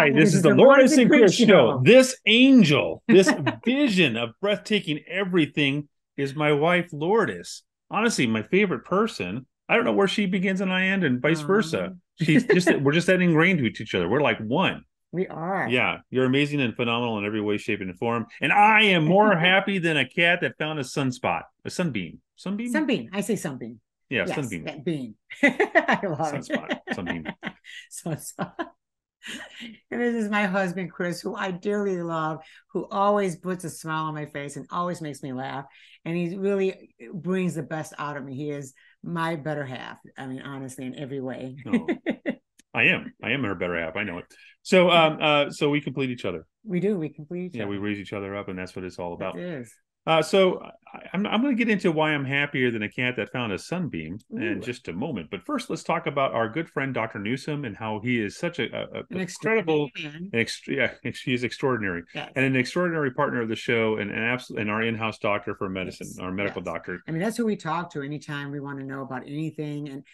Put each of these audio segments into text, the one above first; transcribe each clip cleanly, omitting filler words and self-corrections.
Hi, this is the Lourdes and Chris show. This angel, this vision of breathtaking everything is my wife, Lourdes. Honestly, my favorite person. I don't know where she begins and I end, and vice versa. She's just we're just that ingrained with each other. We're like one. We are. Yeah, you're amazing and phenomenal in every way, shape, and form. And I am more happy than a cat that found a sunspot, a sunbeam. Sunbeam? Sunbeam. I say sunbeam. Yeah, Yes, sunbeam. that beam. I love Sunspot. it. Sunbeam. Sunspot. And this is my husband, Chris, who I dearly love, who always puts a smile on my face and always makes me laugh. And he really brings the best out of me. He is my better half. I mean, honestly, in every way. Oh, I am her better half. I know it. So we complete each other. We do. We complete each Yeah, other. we raise each other up, and that's what it's all about. It is. So I'm going to get into why I'm happier than a cat that found a sunbeam in just a moment. But first, let's talk about our good friend Dr. Newsom and how he is such an incredible, he is extraordinary, yes. And an extraordinary partner of the show, and and our in-house doctor for medicine, yes. our medical doctor. I mean, that's who we talk to anytime we want to know about anything, and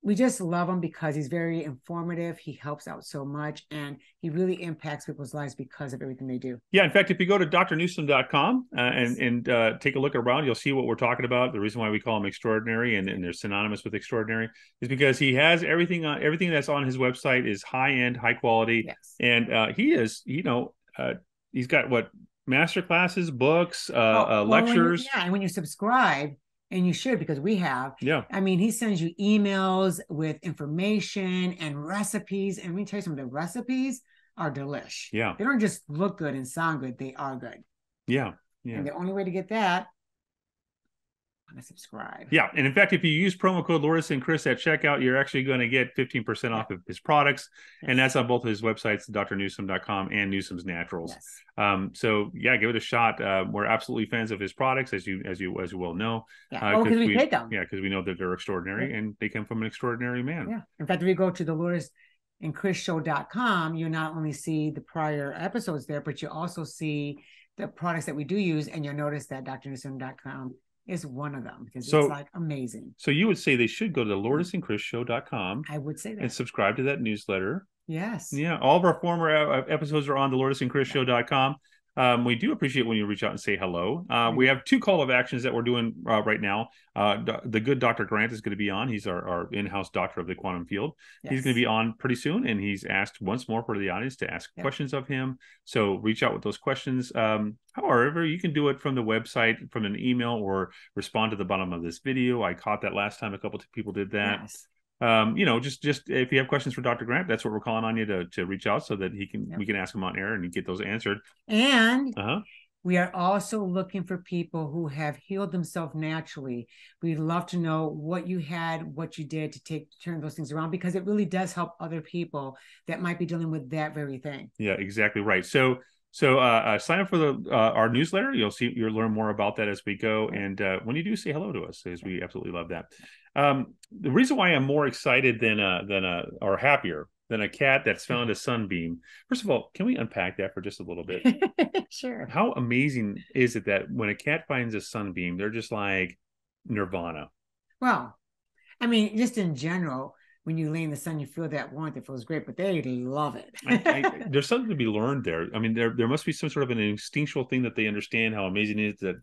we just love him because he's very informative. He helps out so much, and he really impacts people's lives because of everything they do. Yeah, in fact, if you go to drnewsom.com and take a look around, you'll see what we're talking about. The reason why we call him extraordinary and they're synonymous with extraordinary is because he has everything that's on his website is high end, high quality, yes. And he is, he's got what master classes, books, lectures. And when you subscribe. And you should, because we have. Yeah. I mean, he sends you emails with information and recipes. And let me tell you something, the recipes are delish. Yeah. They don't just look good and sound good. They are good. Yeah. Yeah. And the only way to get that, I'm going to subscribe. Yeah. And in fact, if you use promo code Lourdes and Chris at checkout, you're actually going to get 15% off of his products. Yes. And that's on both of his websites, drnewsom.com and Newsom's Naturals. Yes. So yeah, give it a shot. We're absolutely fans of his products, as you well know. Yeah. Because we take them. Yeah, because we know that they're extraordinary and they come from an extraordinary man. Yeah. In fact, if you go to the Lourdes and ChrisShow.com, you not only see the prior episodes there, but you also see the products that we do use, and you'll notice that drnewsom.com is one of them, because it's like amazing. So you would say they should go to the lourdesandchrisshow.com. I would say that. And subscribe to that newsletter. Yes. Yeah. All of our former episodes are on the lourdesandchrissshow.com. We do appreciate when you reach out and say hello. We have 2 call of actions that we're doing right now. The good Dr. Grant is going to be on. He's our in-house doctor of the quantum field. Yes. He's going to be on pretty soon, and he's asked once more for the audience to ask questions of him. So reach out with those questions. However, you can do it from the website, from an email, or respond to the bottom of this video. I caught that last time. A couple of people did that. Yes. Just if you have questions for Dr. Grant, that's what we're calling on you to reach out so that we can ask him on air and you get those answered. And we are also looking for people who have healed themselves naturally. We'd love to know what you had, what you did to turn those things around, because it really does help other people that might be dealing with that very thing. Yeah, exactly right. So sign up for our newsletter. You'll learn more about that as we go. And when you do, say hello to us, as we absolutely love that. The reason why I'm more excited or happier than a cat that's found a sunbeam. First of all, can we unpack that for just a little bit? Sure. How amazing is it that when a cat finds a sunbeam, they're just like nirvana? Well, I mean, just in general, when you lay in the sun, you feel that warmth. It feels great, but they love it. There's something to be learned there. I mean, there must be some sort of an instinctual thing that they understand how amazing it is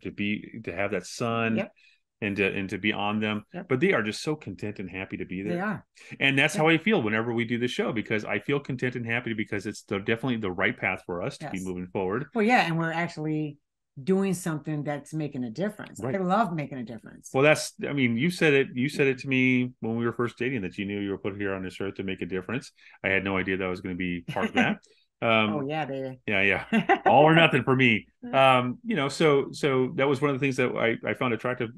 to have that sun. Yep. And to be on them. Yep. But they are just so content and happy to be there. They are. And that's how I feel whenever we do the show, because I feel content and happy because it's definitely the right path for us to be moving forward. Well, yeah, and we're actually doing something that's making a difference. Right. I love making a difference. Well, you said it to me when we were first dating, that you knew you were put here on this earth to make a difference. I had no idea that was going to be part of that. Oh yeah, baby. Yeah. All or nothing for me. So that was one of the things that I found attractive,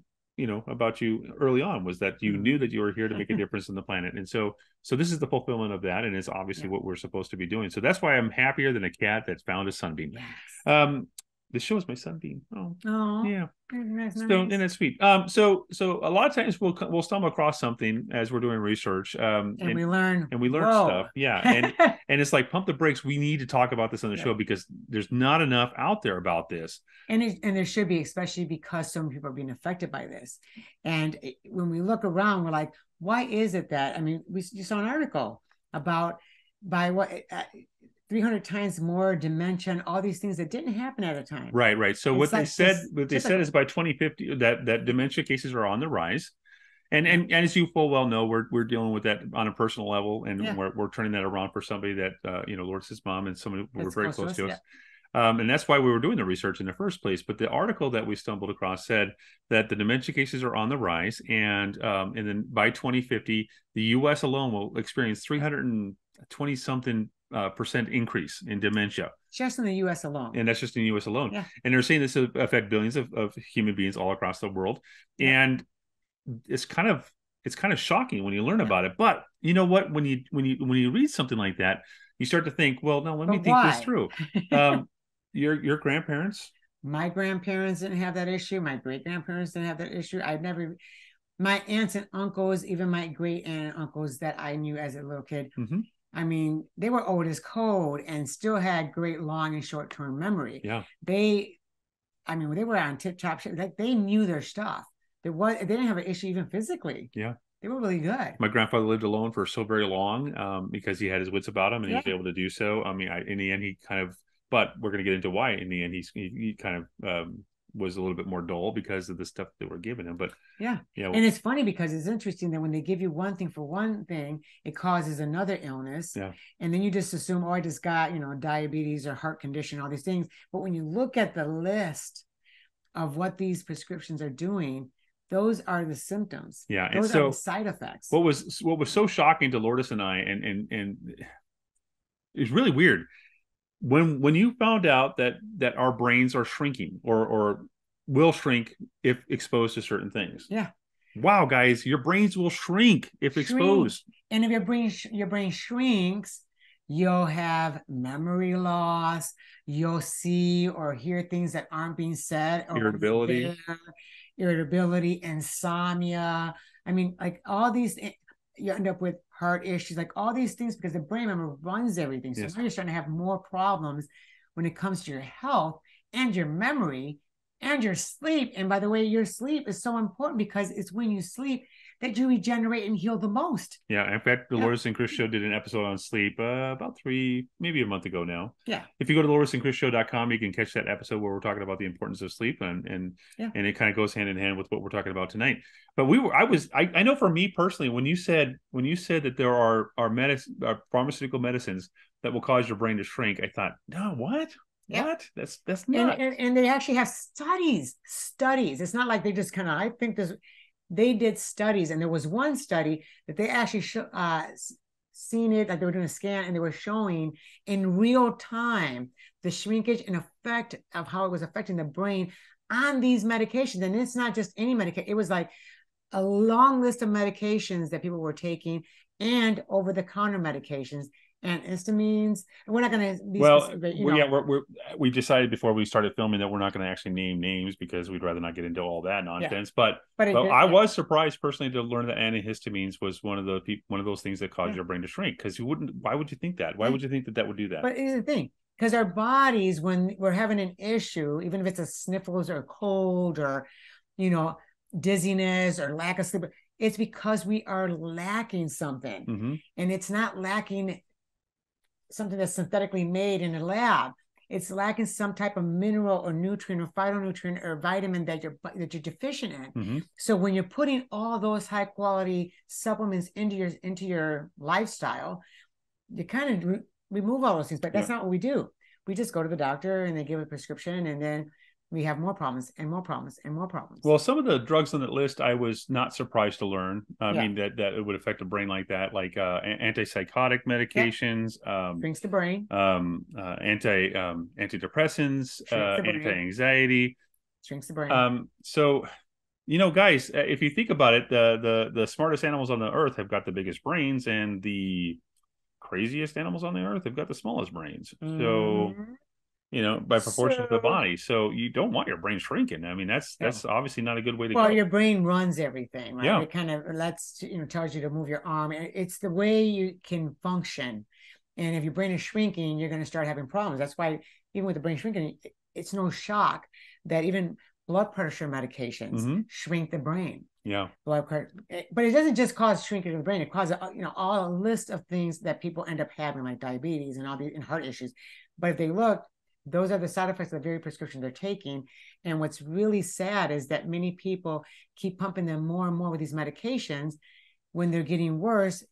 about you early on, was that you knew that you were here to make a difference in the planet. And so this is the fulfillment of that. And it's obviously what we're supposed to be doing. So that's why I'm happier than a cat that's found a sunbeam. Yes. This show is my sunbeam. Oh, yeah. Nice. So, and it's sweet. So a lot of times we'll stumble across something as we're doing research. And we learn. And we learn stuff. Yeah. And it's like, pump the brakes. We need to talk about this on the show, because there's not enough out there about this. And there should be, especially because so many people are being affected by this. And when we look around, we're like, why is it that? I mean, you saw an article about by what 300 times more dementia and all these things that didn't happen at a time. Right. So It's what they like said, typical. is by 2050 that dementia cases are on the rise. And as you full well know, we're dealing with that on a personal level, and Yeah, we're turning that around for somebody that Lourdes' mom and somebody who were that's very close to close us. to Yeah. us. And that's why we were doing the research in the first place. But the article that we stumbled across said that the dementia cases are on the rise, and then by 2050, the U.S. alone will experience 320 something percent increase in dementia. Just in the U.S. alone. And that's just in the U.S. alone. Yeah. And they're saying this will affect billions of human beings all across the world. Yep. And it's kind of shocking when you learn Yeah. about it. But you know what? When you read something like that, you start to think, well, no, let me think this through. Your grandparents. My grandparents didn't have that issue. My great grandparents didn't have that issue. My aunts and uncles, even my great aunt and uncles that I knew as a little kid, Mm-hmm. I mean, they were old as cold and still had great long and short term memory. Yeah. They were on tip top shape. Like they knew their stuff. They didn't have an issue even physically. Yeah. They were really good. My grandfather lived alone for so very long because he had his wits about him and he was able to do so. I mean, in the end, he kind of, but we're going to get into why in the end he kind of was a little bit more dull because of the stuff that we're giving him. But yeah. And it's funny because it's interesting that when they give you one thing for one thing, it causes another illness. Yeah. And then you just assume, oh, I just got, diabetes or heart condition, all these things. But when you look at the list of what these prescriptions are doing, those are the symptoms. Yeah. Those are the side effects. What was so shocking to Lourdes and I, and it's really weird when you found out that our brains are shrinking or will shrink if exposed to certain things. Yeah. Wow, guys, your brains will shrink if exposed. And if your brain shrinks, you'll have memory loss. You'll see or hear things that aren't being said. Irritability, insomnia. I mean, like all these, you end up with heart issues, like all these things because the brain, remember, runs everything. So now you're starting to have more problems when it comes to your health and your memory and your sleep. And by the way, your sleep is so important because it's when you sleep that you regenerate and heal the most. Yeah. In fact, the Lourdes and Chris Show did an episode on sleep about maybe a month ago now. Yeah. If you go to lourdesandchrisshow.com, you can catch that episode where we're talking about the importance of sleep and it kind of goes hand in hand with what we're talking about tonight. But I know for me personally, when you said that there are pharmaceutical medicines that will cause your brain to shrink, I thought, no, what? Yeah. What? That's not. And they actually have studies. It's not like they just kind of, I think they did studies, and there was one study that they actually seen it, like they were doing a scan and they were showing in real time the shrinkage and effect of how it was affecting the brain on these medications. And it's not just any medication. It was like a long list of medications that people were taking and over-the-counter medications and histamines. And we're not going to be specific, we decided before we started filming that we're not going to actually name names because we'd rather not get into all that nonsense. Yeah. But I was surprised personally to learn that antihistamines was one of those things that cause your brain to shrink. Because why would you think that? Why would you think that would do that? But here's the thing. Because our bodies, when we're having an issue, even if it's a sniffles or a cold or, dizziness or lack of sleep, it's because we are lacking something. Mm-hmm. And it's not lacking something that's synthetically made in a lab. It's lacking some type of mineral or nutrient or phytonutrient or vitamin that you're deficient in. Mm-hmm. So when you're putting all those high quality supplements into your lifestyle, you kind of remove all those things. But that's not what we do. We just go to the doctor and they give a prescription, and then we have more problems and more problems and more problems. Well, some of the drugs on that list, I was not surprised to learn. I mean, that it would affect the brain like that, like antipsychotic medications. Shrinks the brain. Antidepressants, anti-anxiety. Shrinks the brain. So, guys, if you think about it, the smartest animals on the earth have got the biggest brains, and the craziest animals on the earth have got the smallest brains. So... by proportion to the body. So you don't want your brain shrinking. I mean, that's obviously not a good way to go. Well, your brain runs everything, right? Yeah. It kind of tells you to move your arm. It's the way you can function. And if your brain is shrinking, you're going to start having problems. That's why even with the brain shrinking, it's no shock that even blood pressure medications shrink the brain. Yeah. But it doesn't just cause shrinkage of the brain. It causes, all a list of things that people end up having, like diabetes and and heart issues. But if they look, those are the side effects of the very prescription they're taking. And what's really sad is that many people keep pumping them more and more with these medications when they're getting worse,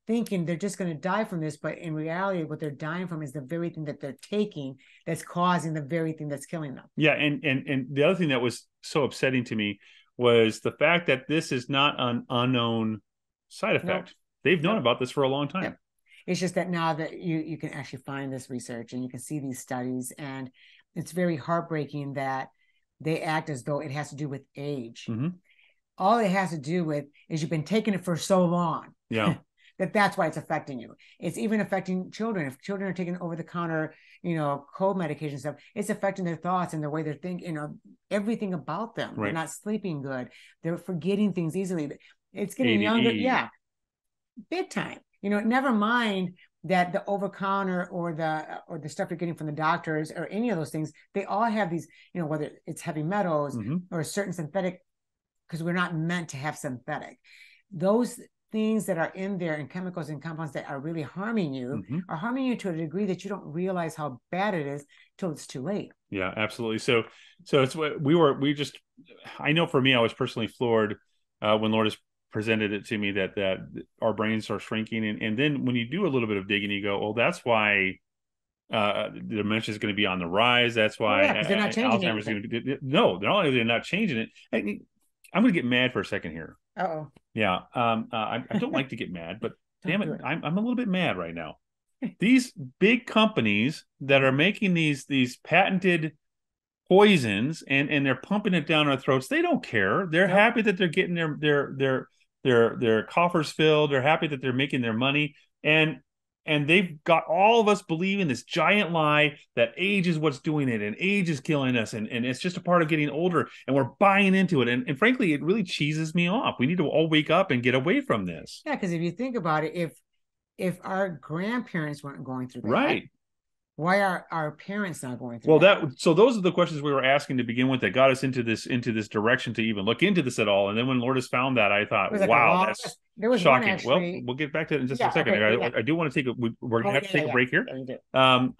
thinking they're just going to die from this. But in reality, what they're dying from is the very thing that they're taking that's causing the very thing that's killing them. Yeah. And the other thing that was so upsetting to me was the fact that this is not an unknown side effect. Nope. They've known about this for a long time. Yep. It's just that now that you can actually find this research and you can see these studies, and it's very heartbreaking that they act as though it has to do with age. Mm-hmm. All it has to do with is you've been taking it for so long. Yeah. that's why it's affecting you. It's even affecting children. If children are taking over-the-counter, cold medication stuff, it's affecting their thoughts and the way they're thinking, everything about them. Right. They're not sleeping good. They're forgetting things easily. It's getting younger. Yeah. Big time. Never mind that the over-counter or the stuff you're getting from the doctors or any of those things, they all have these, whether it's heavy metals or certain synthetic, because we're not meant to have synthetic. Those things that are in there and chemicals and compounds that are really harming you are harming you to a degree that you don't realize how bad it is till it's too late. Yeah, absolutely. So it's what I know for me, I was personally floored when Lourdes presented it to me that our brains are shrinking. And then when you do a little bit of digging, you go, well, that's why the dementia is going to be on the rise. That's why they're not changing Alzheimer's going to be. No, they're not changing it. I'm going to get mad for a second here. Uh-oh. Yeah. I don't like to get mad, but damn it, I'm a little bit mad right now. These big companies that are making these patented poisons and they're pumping it down our throats, they don't care. They're happy that they're getting their coffers filled. They're happy that they're making their money. And they've got all of us believing this giant lie that age is what's doing it and age is killing us and it's just a part of getting older, and we're buying into it. And frankly, it really cheeses me off. We need to all wake up and get away from this. Yeah, because if you think about it, if our grandparents weren't going through that, right, why are our parents not going through so those are the questions we were asking to begin with that got us into this direction to even look into this at all. And then when Lourdes found that, I thought, wow, that's shocking. Well, we'll get back to it in just a second. Okay, I do want to we're going to have to take a break here. And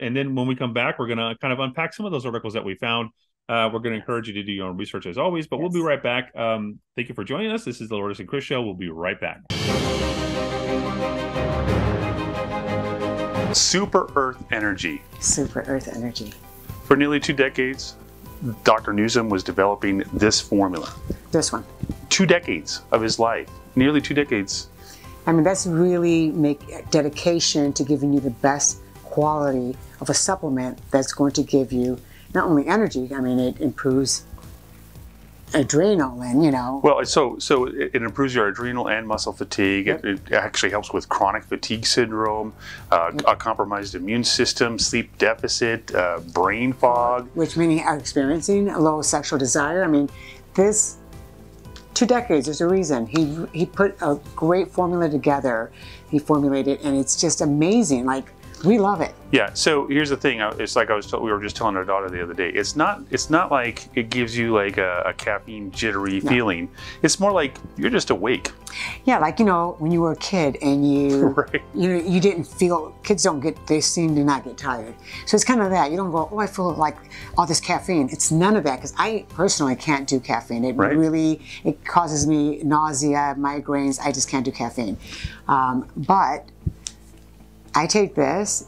then when we come back, we're going to kind of unpack some of those articles that we found. We're going to encourage you to do your own research as always, but we'll be right back. Thank you for joining us. This is the Lourdes and Chris Show. We'll be right back. Super Earth Energy. Super Earth Energy. For nearly 2 decades, Dr. Newsom was developing this formula. This one. 2 decades of his life. Nearly 2 decades. I mean, that's really dedication to giving you the best quality of a supplement that's going to give you not only energy, I mean, it improves adrenal and, Well, so it improves your adrenal and muscle fatigue. Yep. It actually helps with chronic fatigue syndrome, a compromised immune system, sleep deficit, brain fog. Which many are experiencing a low sexual desire. I mean, this 2 decades, there's a reason. He put a great formula together. He formulated, and it's just amazing. Like, we love it. Yeah. So here's the thing. It's like we were just telling our daughter the other day. It's not like it gives you like a caffeine jittery feeling. It's more like you're just awake. Yeah, like when you were a kid and you you didn't feel. Kids they seem to not get tired. So it's kind of that. You don't go, oh, I feel like all this caffeine. It's none of that, because I personally can't do caffeine. It it causes me nausea, migraines. I just can't do caffeine. But I take this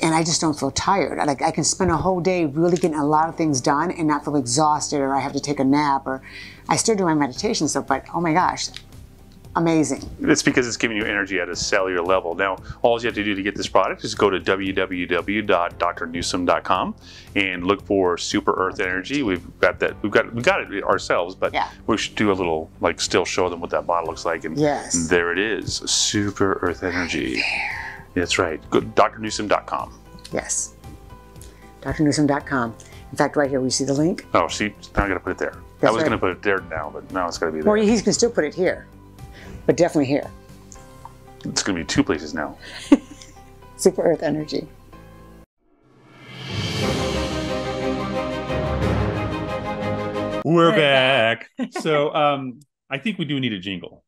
and I just don't feel tired. Like, I can spend a whole day really getting a lot of things done and not feel exhausted, or I have to take a nap, or I still do my meditation stuff, but oh my gosh, amazing. It's because it's giving you energy at a cellular level. Now, all you have to do to get this product is go to www.drnewsom.com and look for Super Earth Energy. We've got it ourselves, but we should do a little, still show them what that bottle looks like. And there it is, Super Earth Energy. That's right. Go to drnewsom.com. Yes. drnewsom.com. In fact, right here, we see the link. Oh, see, now I got to put it there. I was going to put it there now, but now it's got to be there. Or he can still put it here, but definitely here. It's going to be 2 places now. Super Earth Energy. We're back. So, I think we do need a jingle.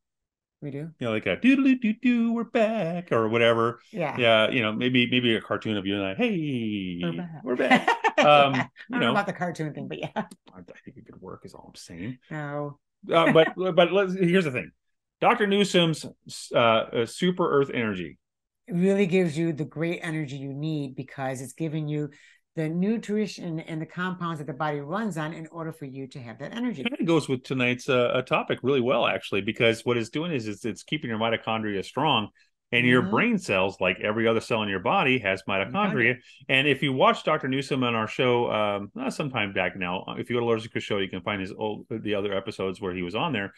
We do. You know, like a doodle doo doo, we're back or whatever. Yeah. Yeah, you know, maybe a cartoon of you and I, hey, we're back. Yeah. I You don't know know, about the cartoon thing, but yeah. I think it could work. Is all I'm saying. No. But here's the thing, Dr. Newsom's Super Earth Energy. It really gives you the great energy you need because it's giving you the nutrition and the compounds that the body runs on in order for you to have that energy. Kind of goes with tonight's topic really well, actually, because what it's doing is it's keeping your mitochondria strong, and your brain cells, like every other cell in your body, has mitochondria. And if you watch Dr. Newsom on our show sometime back now, if you go to Lord Secret Show, you can find the other episodes where he was on there.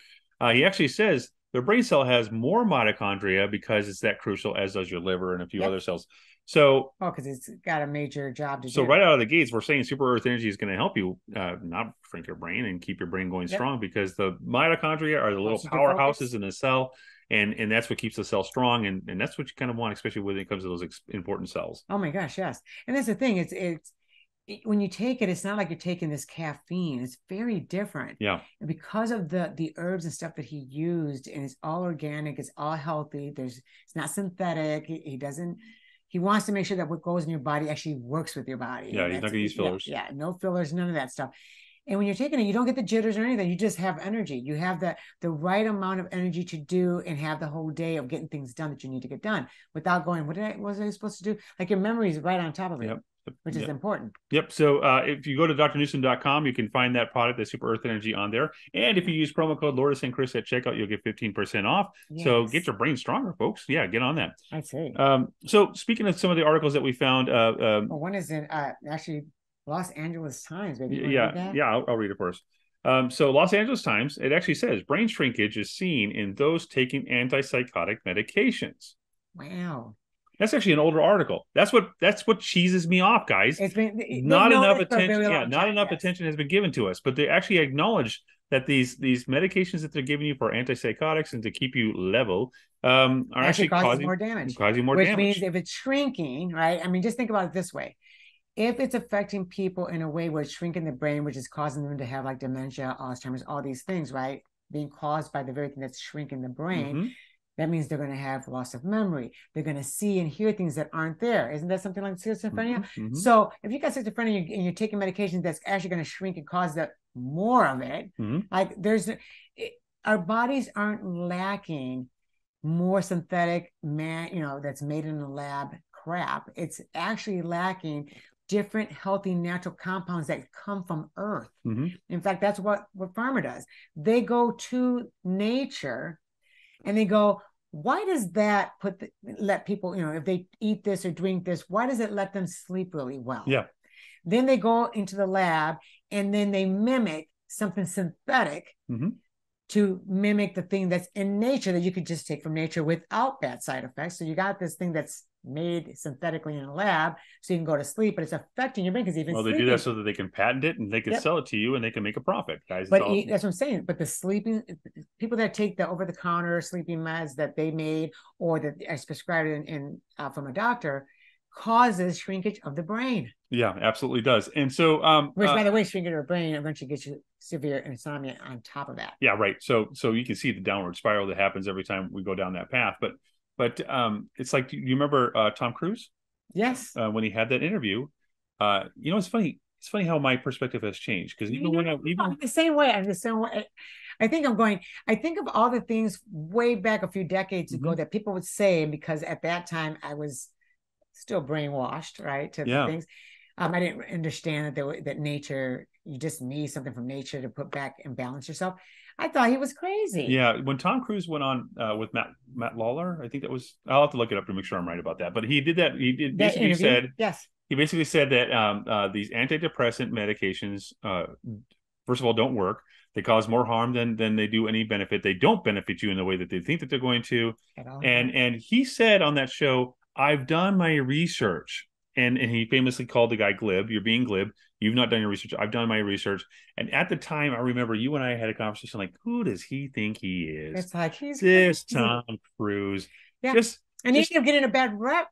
He actually says the brain cell has more mitochondria because it's that crucial, as does your liver and a few other cells. So, because it's got a major job to do. So right out of the gates, we're saying Super Earth Energy is going to help you not shrink your brain and keep your brain going strong, because the mitochondria are the little powerhouses in the cell, and that's what keeps the cell strong, and that's what you kind of want, especially when it comes to those important cells. Oh my gosh, yes. And that's the thing. It's when you take it, it's not like you're taking this caffeine. It's very different. Yeah. And because of the herbs and stuff that he used, and it's all organic, it's all healthy. It's not synthetic. He wants to make sure that what goes in your body actually works with your body. Yeah, he's not going to use fillers. Yeah, no fillers, none of that stuff. And when you're taking it, you don't get the jitters or anything. You just have energy. You have the right amount of energy to do and have the whole day of getting things done that you need to get done without going, what was I supposed to do? Like your memory is right on top of it, which is important. Yep. So if you go to drnewsom.com, you can find that product, the Super Earth Energy, on there. And if you use promo code Lourdes and Chris at checkout, you'll get 15% off. Yes. So get your brain stronger, folks. Yeah, get on that. I'd say. So speaking of some of the articles that we found. One is in actually Los Angeles Times. Maybe I'll read it first. So Los Angeles Times, it actually says brain shrinkage is seen in those taking antipsychotic medications. Wow. That's actually an older article. That's what cheeses me off, guys. It's been not enough attention. Yeah, not enough attention has been given to us. But they actually acknowledge that these medications that they're giving you for antipsychotics and to keep you level are actually causing more damage. Which means if it's shrinking, right? I mean, just think about it this way. If it's affecting people in a way where it's shrinking the brain, which is causing them to have like dementia, Alzheimer's, all these things, right? Being caused by the very thing that's shrinking the brain. That means they're going to have loss of memory. They're going to see and hear things that aren't there. Isn't that something like schizophrenia? So if you got schizophrenia and you're taking medication that's actually going to shrink and cause more of it, like our bodies aren't lacking more synthetic that's made in a lab crap. It's actually lacking different healthy natural compounds that come from Earth. In fact, that's what pharma does. They go to nature and they go, why does that let people, if they eat this or drink this, why does it let them sleep really well? Yeah. Then they go into the lab and then they mimic something synthetic to mimic the thing that's in nature that you could just take from nature without bad side effects. So you got this thing that's made synthetically in a lab so you can go to sleep, but it's affecting your brain because even they do that so that they can patent it and they can sell it to you and they can make a profit, guys. But that's what I'm saying. But the sleeping people that take the over-the-counter sleeping meds that they made or that are prescribed from a doctor causes shrinkage of the brain. Yeah, absolutely does. And so which, by the way, shrinkage of the brain eventually gets you severe insomnia on top of that. Yeah, right. So you can see the downward spiral that happens every time we go down that path. But it's like, do you remember Tom Cruise? Yes. When he had that interview, it's funny. It's funny how my perspective has changed, because even when I'm the same way. I think of all the things way back a few decades ago that people would say, because at that time I was still brainwashed, right, to the things. I didn't understand that nature, you just need something from nature to put back and balance yourself. I thought he was crazy. Yeah, when Tom Cruise went on with Matt Lawler, I think that was. I'll have to look it up to make sure I'm right about that. But he did that. He did basically said yes. He basically said that these antidepressant medications, first of all, don't work. They cause more harm than they do any benefit. They don't benefit you in the way that they think that they're going to. And he said on that show, "I've done my research." And he famously called the guy glib. You're being glib. You've not done your research. I've done my research. And at the time, I remember you and I had a conversation like, who does he think he is? It's like, he's this Tom Cruise. Yeah. He ended up getting a bad rep.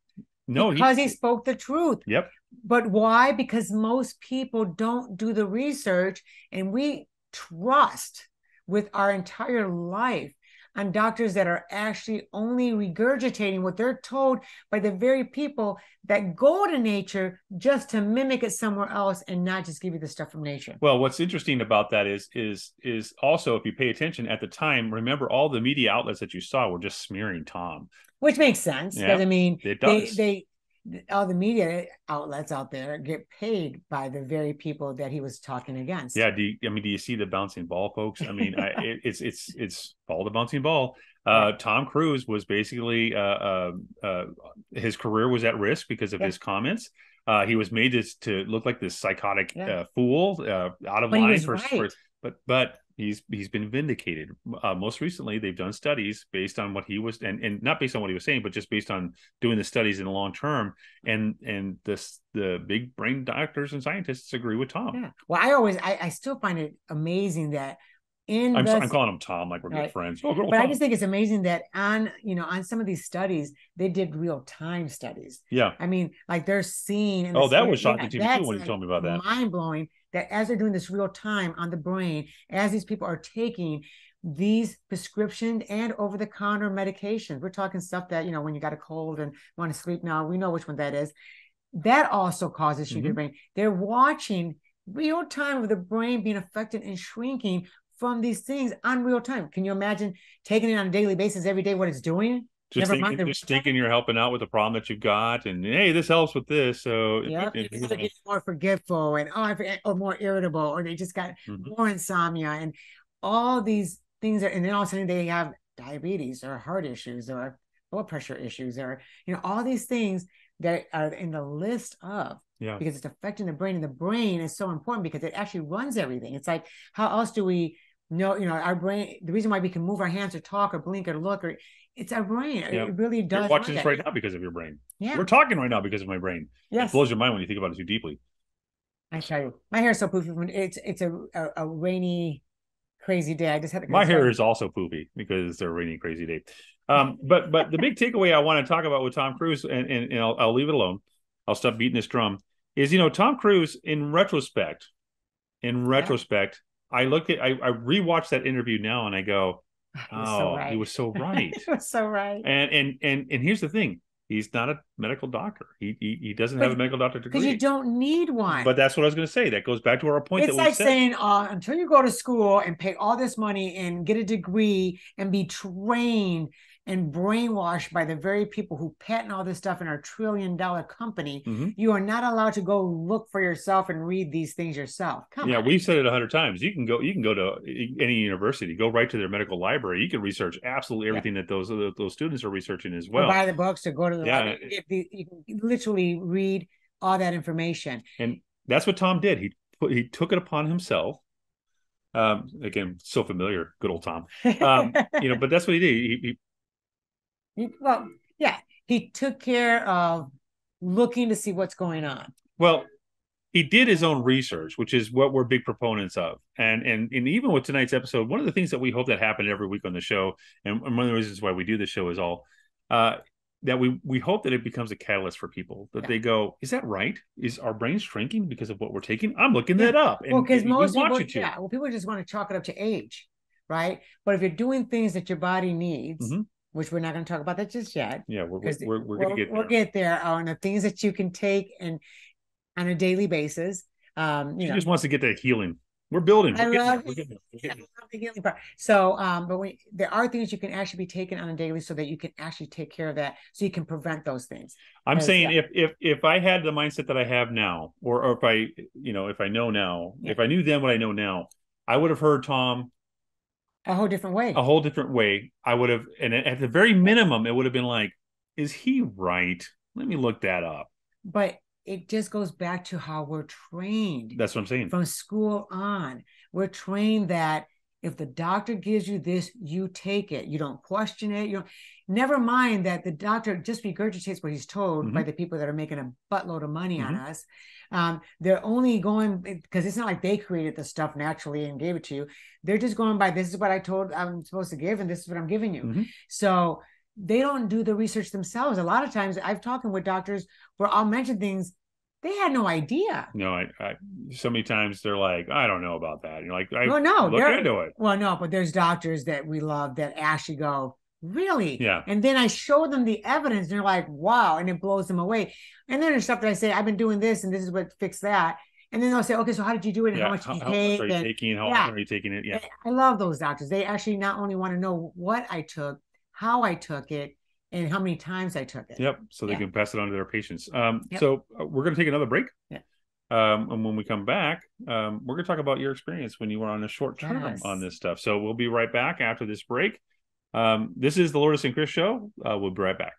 No, because he spoke the truth. Yep. But why? Because most people don't do the research, and we trust with our entire life on doctors that are actually only regurgitating what they're told by the very people that go to nature just to mimic it somewhere else and not just give you the stuff from nature. Well, what's interesting about that is also, if you pay attention at the time, remember all the media outlets that you saw were just smearing Tom. Which makes sense, because Yeah, I mean, it does. they all the media outlets out there get paid by the very people that he was talking against. Yeah. Do you see the bouncing ball, folks? I mean, it's all the bouncing ball. Tom Cruise was basically his career was at risk because of his comments. He was made to look like this psychotic fool, out of line but he's been vindicated. Most recently, they've done studies based on what he was, and not based on what he was saying, but just based on doing the studies in the long term. And the big brain doctors and scientists agree with Tom. Yeah. Well, I still find it amazing that I'm calling him Tom like we're good friends. Oh, but Tom. I just think it's amazing that on some of these studies, they did real time studies. Yeah. I mean, like they're seeing. That was shocking to me too when you told me about that. Mind blowing that as they're doing this real time on the brain, as these people are taking these prescription and over the counter medications, we're talking stuff that, when you got a cold and want to sleep now, we know which one that is. That also causes shrinkage of the brain. They're watching real time of the brain being affected and shrinking from these things on real time. Can you imagine taking it on a daily basis every day, what it's doing? Just thinking you're helping out with the problem that you've got, and hey, this helps with this. So it's getting more forgetful and or more irritable, or they just got more insomnia and all these things and then all of a sudden they have diabetes or heart issues or blood pressure issues or all these things that are in the list of because it's affecting the brain, and the brain is so important because it actually runs everything. It's like, how else do we know, our brain, the reason why we can move our hands or talk or blink or look, or it's our brain. It really does. You're watching this right now because of your brain. Yeah. We're talking right now because of my brain. Yes. It blows your mind when you think about it too deeply. I tell you, my hair is so poofy. It's a rainy, crazy day. I just had to. My hair is also poofy because it's a rainy, crazy day. But the big takeaway I want to talk about with Tom Cruise, and I'll leave it alone. I'll stop beating this drum. Is Tom Cruise in retrospect, I rewatched that interview now and I go, he was so right. He was so right. And here's the thing. He's not a medical doctor. He doesn't have a medical doctor degree. Because you don't need one. But that's what I was going to say. That goes back to our point. It's like saying, until you go to school and pay all this money and get a degree and be trained and brainwashed by the very people who patent all this stuff in our $1 trillion company, you are not allowed to go look for yourself and read these things yourself. Come on. We've said it 100 times. You can go to any university, go right to their medical library. You can research absolutely everything that those students are researching as well. Or buy the books or go to the library. You can literally read all that information. And that's what Tom did. He took it upon himself. Again, so familiar, good old Tom. But that's what he did. He took care of looking to see what's going on. Well, he did his own research, which is what we're big proponents of. And even with tonight's episode, one of the things that we hope that happen every week on the show, and one of the reasons why we do the show is all that we hope that it becomes a catalyst for people, that they go, is that right? Is our brain shrinking because of what we're taking? I'm looking that up. And, because most people, people just want to chalk it up to age, right? But if you're doing things that your body needs, which we're not going to talk about that just yet. Yeah, we're going to get there. We'll get there on the things that you can take and on a daily basis. She just wants to get that healing. We're building. We're getting there. The healing part. So, but there are things you can actually be taken on a daily so that you can actually take care of that, so you can prevent those things. I'm saying if I had the mindset that I have now, or if I know now, if I knew then what I know now, I would have heard Tom a whole different way. I would have, and at the very minimum, it would have been like, is he right? Let me look that up. But it just goes back to how we're trained. That's what I'm saying. From school on, we're trained that if the doctor gives you this, you take it. You don't question it. Never mind that the doctor just regurgitates what he's told by the people that are making a buttload of money on us. They're only going, because it's not like they created the stuff naturally and gave it to you. They're just going by, this is what I told I'm supposed to give, and this is what I'm giving you. So they don't do the research themselves. A lot of times I've talked with doctors where I'll mention things They had no idea. No, I so many times they're like, I don't know about that. And you're like, I Well, no, look into it. well, no, but there's doctors that we love that actually go, really? Yeah. And then I show them the evidence, and they're like, wow, and it blows them away. And then there's stuff that I say, I've been doing this, and this is what fixed that. And then they'll say, okay, so how did you do it? And how much did you take? How much are you taking? How often are you taking it? Yeah. I love those doctors. They actually not only want to know what I took, how I took it, and how many times I took it. Yep. So they can pass it on to their patients. Yep. So we're going to take another break. Yeah. And when we come back, we're going to talk about your experience when you were on a short term on this stuff. So we'll be right back after this break. This is the Lourdes and Chris Show. We'll be right back.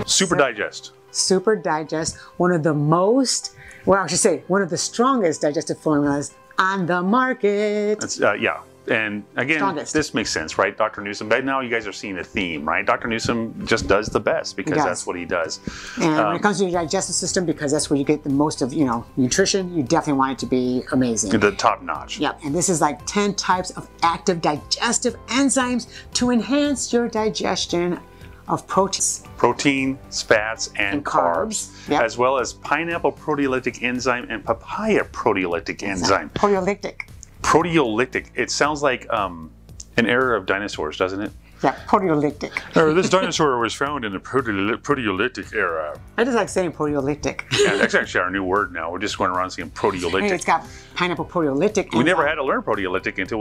Super Digest. Super Digest, one of the most, well, I should say, one of the strongest digestive formulas on the market. That's, yeah. And again, strongest. This makes sense, right? Dr. Newsom, but now you guys are seeing a theme, right? Dr. Newsom just does the best because that's what he does. And when it comes to your digestive system, because that's where you get the most of, nutrition, you definitely want it to be amazing. The top notch. Yep. And this is like 10 types of active digestive enzymes to enhance your digestion of proteins. Protein, fats, and carbs, yep. As well as pineapple proteolytic enzyme and papaya proteolytic enzyme. Proteolytic. Proteolytic. It sounds like an era of dinosaurs, doesn't it? Yeah, proteolytic. This dinosaur was found in the proteolytic era. I just like saying proteolytic. Yeah, that's actually our new word now. We're just going around saying proteolytic. And it's got pineapple proteolytic. We never had to learn proteolytic until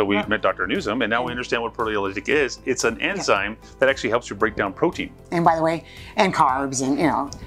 we met Dr. Newsom, and now we understand what proteolytic is. It's an enzyme that actually helps you break down protein. And by the way, and carbs, and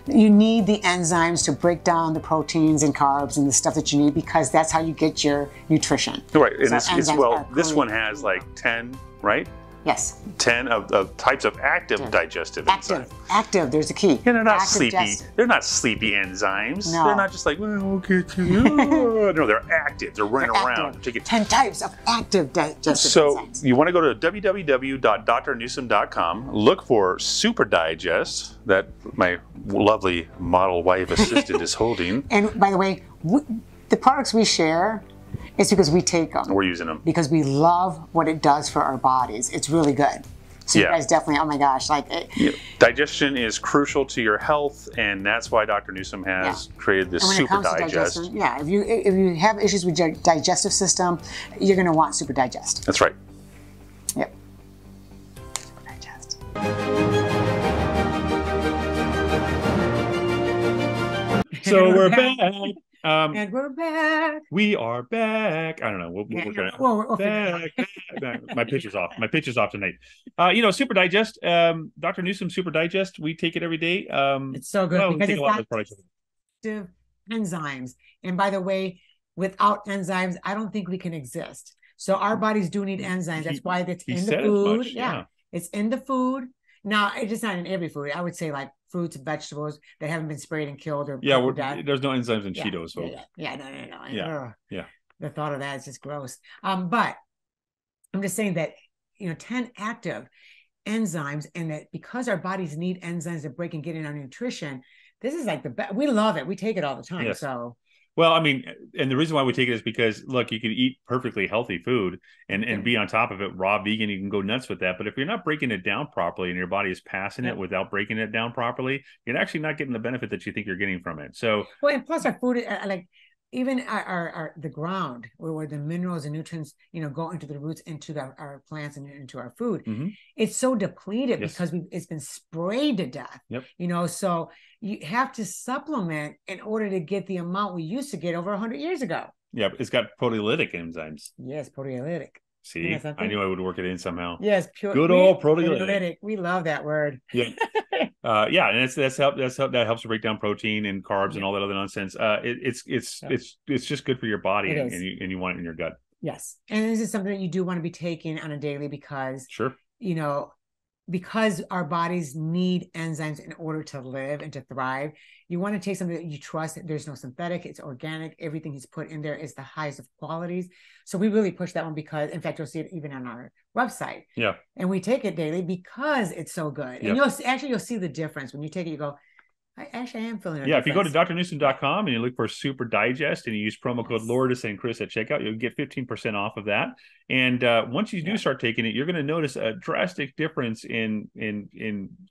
you need the enzymes to break down the proteins and carbs and the stuff that you need, because that's how you get your nutrition. Right, and So this one has like 10, right? Yes. 10 of types of active digestive enzymes. Active, there's the key. Yeah, they're not sleepy. They're not sleepy enzymes. No. They're not just like, well, okay. No, they're active. They're running around. 10 types of active digestive enzymes. So you want to go to www.drnewsom.com, look for Super Digest that my lovely model wife assistant is holding. And by the way, the products we share, it's because we take them. We're using them. Because we love what it does for our bodies. It's really good. So you guys definitely, oh my gosh, digestion is crucial to your health, and that's why Dr. Newsom has created this Super Digest. If you have issues with your digestive system, you're going to want Super Digest. That's right. Yep. Super Digest. So we're back. And we're back. We are back. I don't know. We're gonna back. My pitch is off. My pitch is off tonight. Super Digest. Dr. Newsom Super Digest. We take it every day. It's so good because it's got enzymes. And by the way, without enzymes, I don't think we can exist. So our bodies do need enzymes. That's why it's in the food. It's in the food. Now, it's just not in every food. I would say like fruits and vegetables that haven't been sprayed and killed or there's no enzymes in Cheetos. So. No. The thought of that is just gross. But I'm just saying that 10 active enzymes, and that because our bodies need enzymes to break and get in our nutrition, this is like the best. We love it. We take it all the time. Yes. So. Well, I mean, and the reason why we take it is because, look, you can eat perfectly healthy food and be on top of it, raw vegan, you can go nuts with that. But if you're not breaking it down properly and your body is passing it without breaking it down properly, you're actually not getting the benefit that you think you're getting from it. So, well, and plus our food, even the ground where the minerals and nutrients, go into the roots, into our plants and into our food, it's so depleted because it's been sprayed to death. So you have to supplement in order to get the amount we used to get over 100 years ago. Yeah, it's got proteolytic enzymes. Yes, proteolytic. See, I knew I would work it in somehow. Yes, good old proteolytic. We love that word. Yeah. And that helps to break down protein and carbs and all that other nonsense. It's just good for your body, and you want it in your gut. Yes, and this is something that you do want to be taking on a daily because because our bodies need enzymes in order to live and to thrive. You want to take something that you trust. There's no synthetic, it's organic. Everything he's put in there is the highest of qualities. So we really push that one because, in fact, you'll see it even on our website. Yeah. And we take it daily because it's so good. And you'll see the difference when you take it. You go, I actually am feeling a Yeah, if you go to difference. Yeah. drnewsom.com and you look for Super Digest and you use promo code Yes. Lourdes and Chris at checkout, you'll get 15% off of that. And once you do Yeah. start taking it, you're going to notice a drastic difference in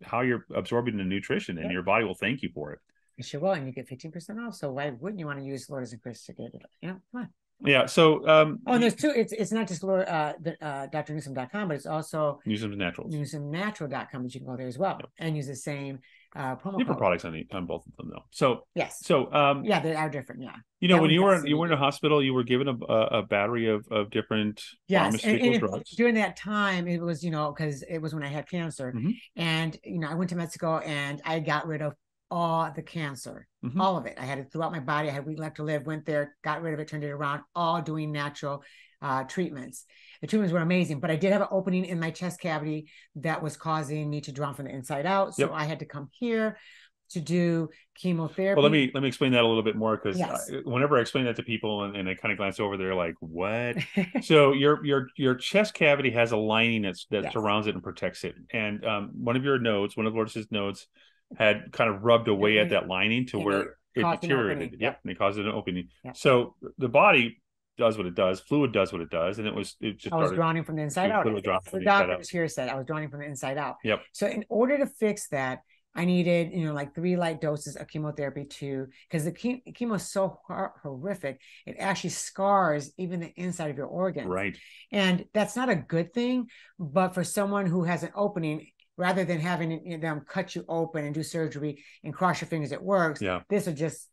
how you're absorbing the nutrition, and Yep. your body will thank you for it. You sure will, and you get 15% off. So why wouldn't you want to use Lourdes and Chris to get it? Yeah, come on. Yeah. So Oh, and there's two. It's not just drnewsom.com, but it's also Newsom's Naturals. newsomnatural.com, but you can go there as well Yep. and use the same promo Different code. products on both of them though. So Yes. so Yeah, they are different. Yeah. That when one's got you were in a CBD. hospital, you were given a battery of different Yes, pharmaceutical drugs. during that time, it was because it was when I had cancer, Mm-hmm. and I went to Mexico and I got rid of all the cancer, Mm-hmm. all of it. I had it throughout my body. I had a week left to live. Went there, got rid of it, turned it around, all doing natural treatments. The treatments were amazing, but I did have an opening in my chest cavity that was causing me to drown from the inside out. So Yep. I had to come here to do chemotherapy. Well, let me explain that a little bit more, because Yes. whenever I explain that to people and I kind of glance over, they're like, "What?" So your chest cavity has a lining that Yes. surrounds it and protects it. And one of your nodes, one of Lourdes' nodes, had kind of rubbed away at that lining to And it where it caused an opening. deteriorated. Yep. Yep, and it caused an opening. Yep. So the body does what it does, fluid does what it does, and it just I was started drowning from the inside out. The doctors here said I was drowning from the inside out. Yep. So in order to fix that, I needed, like 3 light doses of chemotherapy too, because the chemo is so horrific. It actually scars even the inside of your organs. Right. And that's not a good thing. But for someone who has an opening, rather than having them cut you open and do surgery and cross your fingers, it works. Yeah. This would just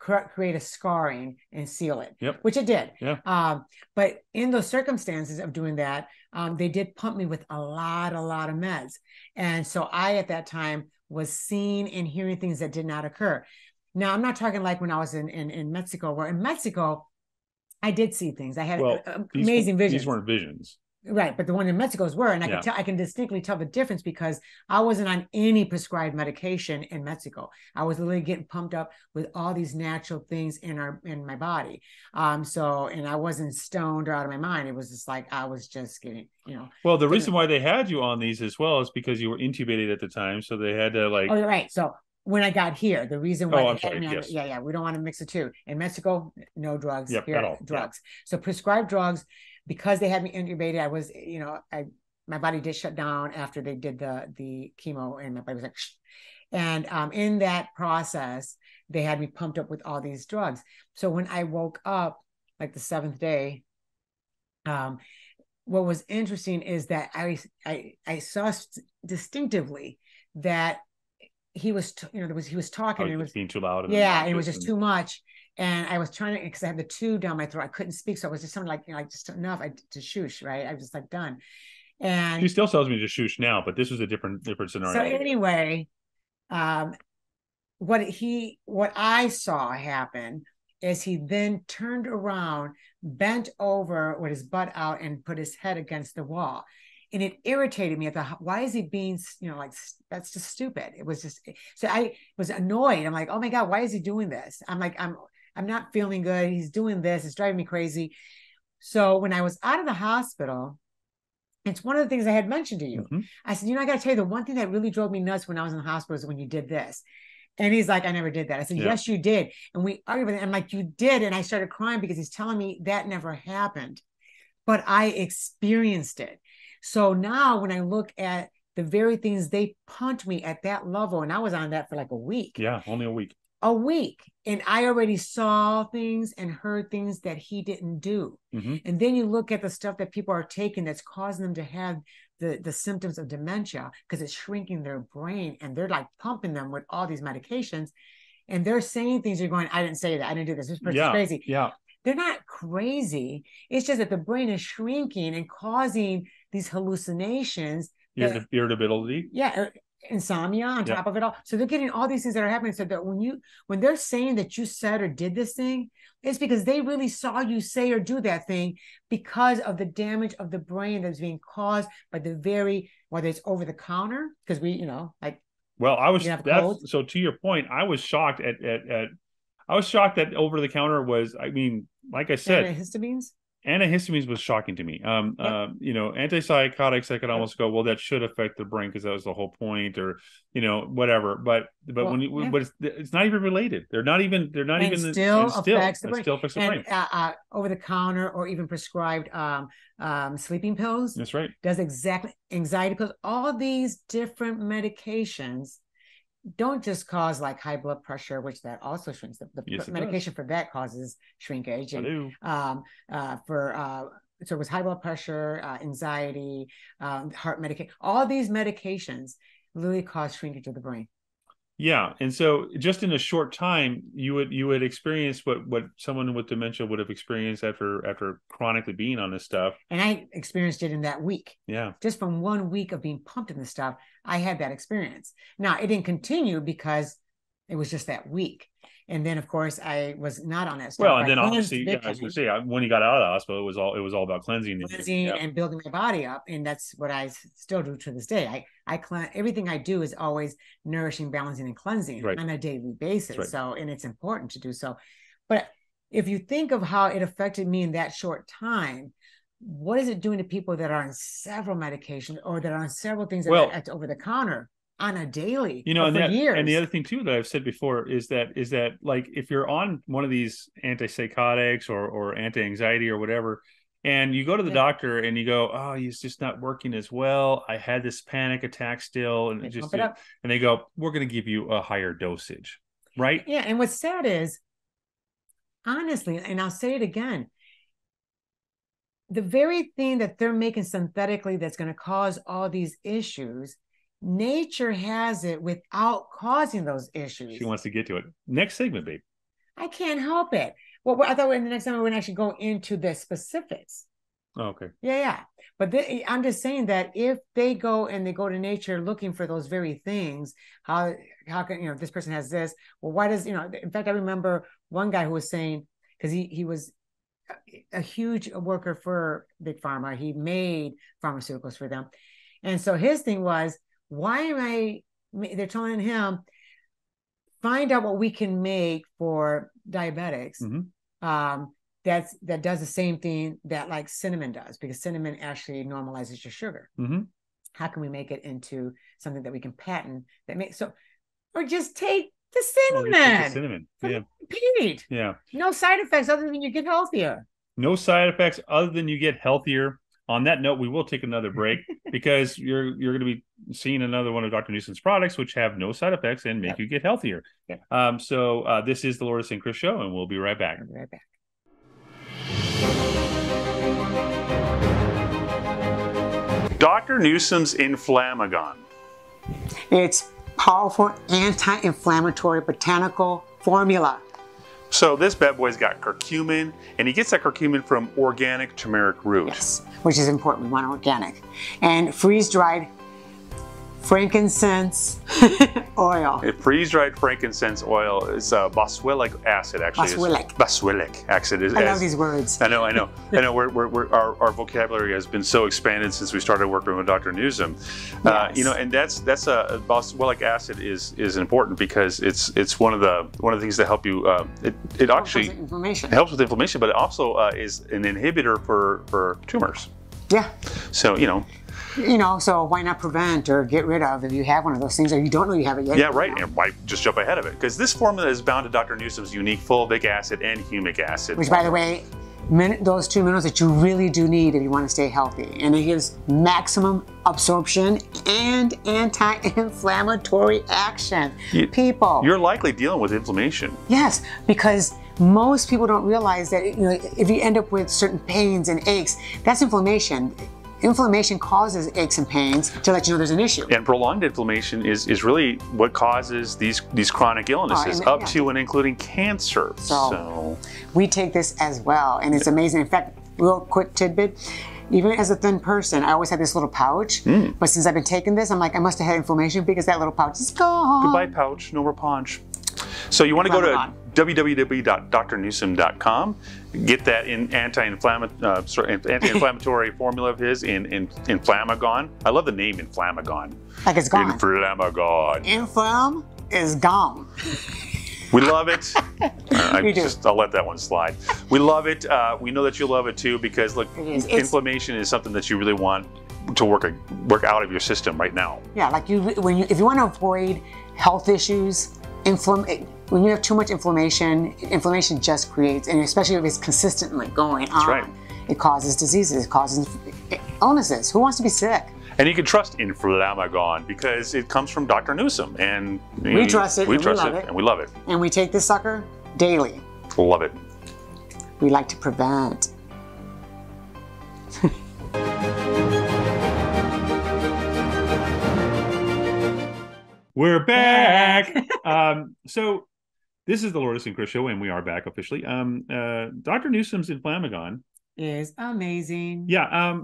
create a scarring and seal it. Yep. Which it did. Yeah. But in those circumstances of doing that, they did pump me with a lot of meds. And so I, at that time, was seeing and hearing things that did not occur. Now, I'm not talking like when I was in Mexico, where in Mexico, I did see things. I had amazing visions. These weren't visions. Right, but the one in Mexico's were, and I can distinctly tell the difference because I wasn't on any prescribed medication in Mexico. I was literally getting pumped up with all these natural things in my body. And I wasn't stoned or out of my mind. It was just like I was just getting, Well, the reason why they had you on these as well is because you were intubated at the time, so they had to like. Oh, you're right. So when I got here, the reason why I'm sorry. Yes. Yeah, we don't want to mix the two. In Mexico, no drugs. Yep, here, at all. drugs. Yeah. So prescribed drugs. Because they had me intubated, I was, my body did shut down after they did the chemo, and my body was like, shh. And in that process, they had me pumped up with all these drugs. So when I woke up, like the 7th day, what was interesting is that I saw distinctively that he was, he was talking, and it was being too loud. Yeah, and it was just too much. And I was trying to, because I had the tube down my throat, I couldn't speak. So it was just something like just enough to shush, right? I was just like done. And she still tells me to shush now, but this was a different scenario. So anyway, what I saw happen is he then turned around, bent over with his butt out, and put his head against the wall. And it irritated me why is he being, like, that's just stupid. It was just, so I was annoyed. I'm like, oh my God, why is he doing this? I'm like, I'm not feeling good. He's doing this. It's driving me crazy. So when I was out of the hospital, it's one of the things I had mentioned to you. Mm-hmm. I said, I got to tell you, the one thing that really drove me nuts when I was in the hospital is when you did this. And he's like, I never did that. I said, yes, you did. And we argued with it. I'm like, you did. And I started crying because he's telling me that never happened. But I experienced it. So now when I look at the very things they pumped me at that level, and I was on that for like a week. Yeah, only a week. A week. And I already saw things and heard things that he didn't do. Mm-hmm. And then you look at the stuff that people are taking that's causing them to have the symptoms of dementia because it's shrinking their brain, and they're like pumping them with all these medications. And they're saying things, you're going, I didn't say that. I didn't do this. This person's crazy. Yeah. They're not crazy. It's just that the brain is shrinking and causing these hallucinations. Irritability. Yeah. Insomnia on top of it all. So they're getting all these things that are happening. So that when they're saying that you said or did this thing, it's because they really saw you say or do that thing because of the damage of the brain that's being caused by whether it's over the counter, because well, I was so to your point, I was shocked at over the counter was, I mean, like I said, antihistamines. antihistamines was shocking to me. You know, antipsychotics, I could almost go, well, that should affect the brain because that was the whole point, or you know, whatever. But Well, when you, yeah. but it's not even related. They're not even And still affects the brain. Still affects the brain. Over the counter or even prescribed sleeping pills. That's right. Does exactly anxiety pills. All these different medications don't just cause like high blood pressure, which that also shrinks. The Yes, it medication does. for that causes shrinkage. And Hello. so it was high blood pressure, anxiety, heart medication. All these medications literally cause shrinkage of the brain. Yeah, and so just in a short time, you would experience what someone with dementia would have experienced after chronically being on this stuff. And I experienced it in that week. Yeah, just from 1 week of being pumped in this stuff, I had that experience. Now it didn't continue because it was just that week. And then, of course, I was not on that stuff. Well, and then obviously, yeah, I was going to say, when you got out of the hospital, it was all about cleansing and building my body up, and that's what I still do to this day. I cleanse. Everything I do is always nourishing, balancing, and cleansing on a daily basis. Right. So, and it's important to do so. But if you think of how it affected me in that short time, what is it doing to people that are on several medications or that are on several things that are over the counter on a daily, you know, and years? And the other thing too that I've said before is that like if you're on one of these antipsychotics or anti-anxiety or whatever, and you go to the doctor and you go, oh, he's just not working as well. I had this panic attack still, and and they go, we're going to give you a higher dosage, right? Yeah, and what's sad is, honestly, and I'll say it again, the very thing that they're making synthetically that's going to cause all these issues, nature has it without causing those issues. She wants to get to it. Next segment, babe. I can't help it. Well, I thought in the next time we would actually go into the specifics. Oh, okay. Yeah. But I'm just saying that if they go to nature looking for those very things, how can, you know, this person has this, well, why does, you know, in fact, I remember one guy who was saying, because he was a huge worker for Big Pharma. He made pharmaceuticals for them. And so his thing was, they're telling him, find out what we can make for diabetics. That does the same thing that like cinnamon does, because cinnamon actually normalizes your sugar. How can we make it into something that we can patent that makes or just take the cinnamon. Yeah. Pete. Yeah. No side effects other than you get healthier. No side effects other than you get healthier. On that note, we will take another break because you're going to be seeing another one of Dr. Newsom's products, which have no side effects and make you get healthier. So this is the Lourdes and Chris Show, and we'll be right back. Dr. Newsom's Inflamagon. It's powerful anti-inflammatory botanical formula. So this bad boy's got curcumin, and he gets that curcumin from organic turmeric root. Yes, which is important. We want organic. And freeze-dried frankincense oil. Freeze-dried frankincense oil is boswellic acid, actually. Boswellic acid. I love these words. I know. Our vocabulary has been so expanded since we started working with Dr. Newsom. You know, and that's boswellic acid is important because it's one of the things that help you. It actually helps with inflammation, but it also is an inhibitor for tumors. Yeah. So so why not prevent or get rid of if you have one of those things or you don't know you have it yet? Yeah, right. And why just jump ahead of it? Because this formula is bound to Dr. Newsom's unique fulvic acid and humic acid. Which, by the way, those two minerals that you really do need if you want to stay healthy. And it gives maximum absorption and anti-inflammatory action. You're likely dealing with inflammation. Yes, because most people don't realize that if you end up with certain pains and aches, that's inflammation. Inflammation causes aches and pains to let you know there's an issue. And prolonged inflammation is really what causes these chronic illnesses, up to and including cancer. So we take this as well, and it's amazing. In fact, real quick tidbit, even as a thin person, I always had this little pouch, but since I've been taking this, I'm like, I must have had inflammation because that little pouch is gone. Goodbye pouch, no more punch. So you want to go to www.drnewsom.com, get that anti-inflammatory formula of his in Inflamagon. I love the name Inflamagon. Like it's gone. Inflamagon. Inflam is gone. We love it. We do. I'll let that one slide. We love it. We know that you love it too, because look, inflammation is something that you really want to work out of your system right now. Yeah, like if you want to avoid health issues, when you have too much inflammation just creates, and especially if it's consistently going on, right. It causes diseases, it causes illnesses. Who wants to be sick? And you can trust Inflamagon because it comes from Dr. Newsom, and we trust it. We trust it, and we love it. And we take this sucker daily. Love it. We like to prevent. We're back. So this is the Lourdes and Chris show, and we are back officially. Dr. Newsom's Inflamagon is amazing. Yeah.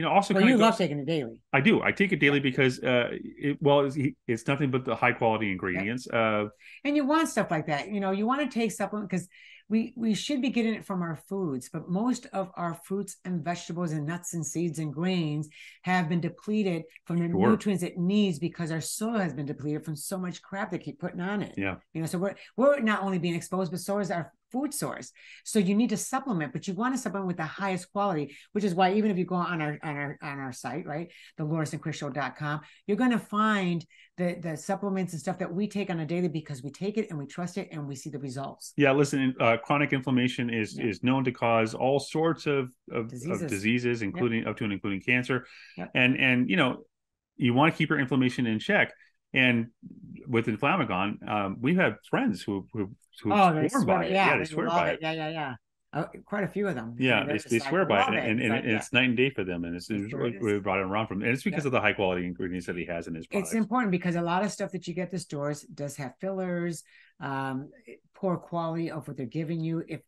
Also, well, you love taking it daily. I do. I take it daily because it's nothing but the high quality ingredients. Yep. And you want stuff like that. You want to take supplement because we should be getting it from our foods, but most of our fruits and vegetables and nuts and seeds and grains have been depleted from the nutrients it needs because our soil has been depleted from so much crap they keep putting on it. Yeah. So we're not only being exposed, but so is our food source. So you need to supplement, but you want to supplement with the highest quality, which is why even if you go on our site, right, the LourdesandChrisShow.com, you're going to find the supplements and stuff that we take on a daily because we take it and we trust it and we see the results. Yeah, listen, chronic inflammation is known to cause all sorts of diseases, including up to and including cancer. Yep. And you want to keep your inflammation in check. And with Inflamagon, we've had friends who swear by it. Yeah, they swear by it. Yeah. Quite a few of them. Yeah, they swear by it, and it's night and day for them, and it's really brought it around from, and it's because of the high quality ingredients that he has in his products. It's important because a lot of stuff that you get at the stores does have fillers, poor quality of what they're giving you, if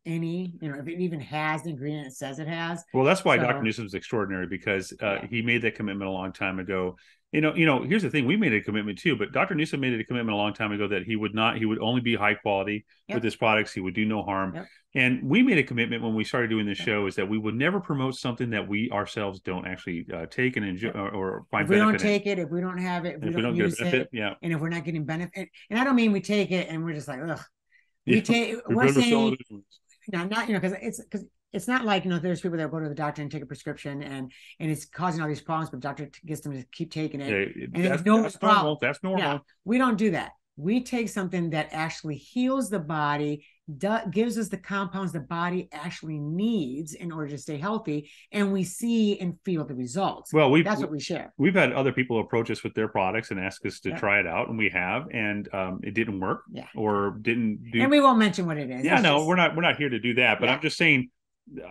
any, if it even has the ingredient it says it has. Well, that's why Dr. Newsom is extraordinary because he made that commitment a long time ago. Here's the thing: we made a commitment too, but Dr. Newsom made a commitment a long time ago that he would only be high quality with his products. He would do no harm. Yep. And we made a commitment when we started doing this show is that we would never promote something that we ourselves don't actually take and enjoy or find if we don't take it, if we don't have it, if we don't use it, and if we're not getting benefit, and I don't mean we take it and we're just like, ugh. We're saying, because it's not like, there's people that go to the doctor and take a prescription and it's causing all these problems, but the doctor gets them to keep taking it. And that's normal. That's normal. Yeah, we don't do that. We take something that actually heals the body, gives us the compounds the body actually needs in order to stay healthy, and we see and feel the results. Well, that's what we share. We've had other people approach us with their products and ask us to try it out, and we have, and it didn't work, or didn't do. And we won't mention what it is. Yeah, we're not here to do that. But I'm just saying,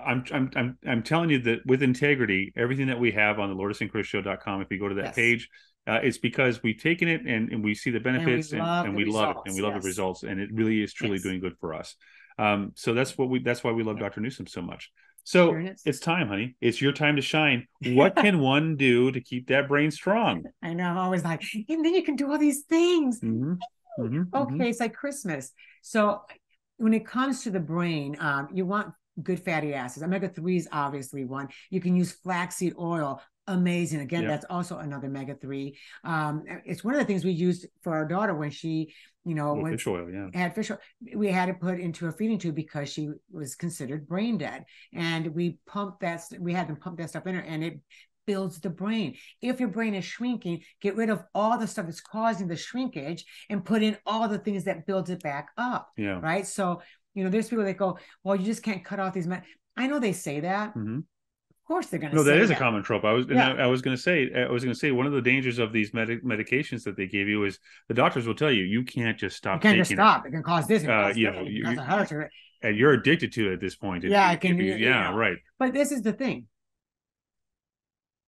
I'm telling you that with integrity, everything that we have on the LourdesandChrisShow.com, if you go to that page. It's because we've taken it and we see the benefits and we love it and we love the results, and it really is truly doing good for us. So that's why we love Dr. Newsom so much. So it's time, honey. It's your time to shine. What can one do to keep that brain strong? I know. I'm always like, and then you can do all these things. It's like Christmas. So when it comes to the brain, you want good fatty acids. Omega-3 is obviously one. You can use flaxseed oil. Amazing. Again, that's also another omega-3. It's one of the things we used for our daughter when she, fish oil, had fish oil. We had to put into a feeding tube because she was considered brain dead. And we had them pump that stuff in her, and it builds the brain. If your brain is shrinking, get rid of all the stuff that's causing the shrinkage and put in all the things that builds it back up. Yeah. Right. So, there's people that go, well, you just can't cut off these. I know they say that. Mm-hmm. Of course they're going to say that is a common trope. I was going to say one of the dangers of these medications that they give you is the doctors will tell you you can't just stop. You can't just stop. It can cause this. And you're addicted to it at this point. It can be. Right. But this is the thing.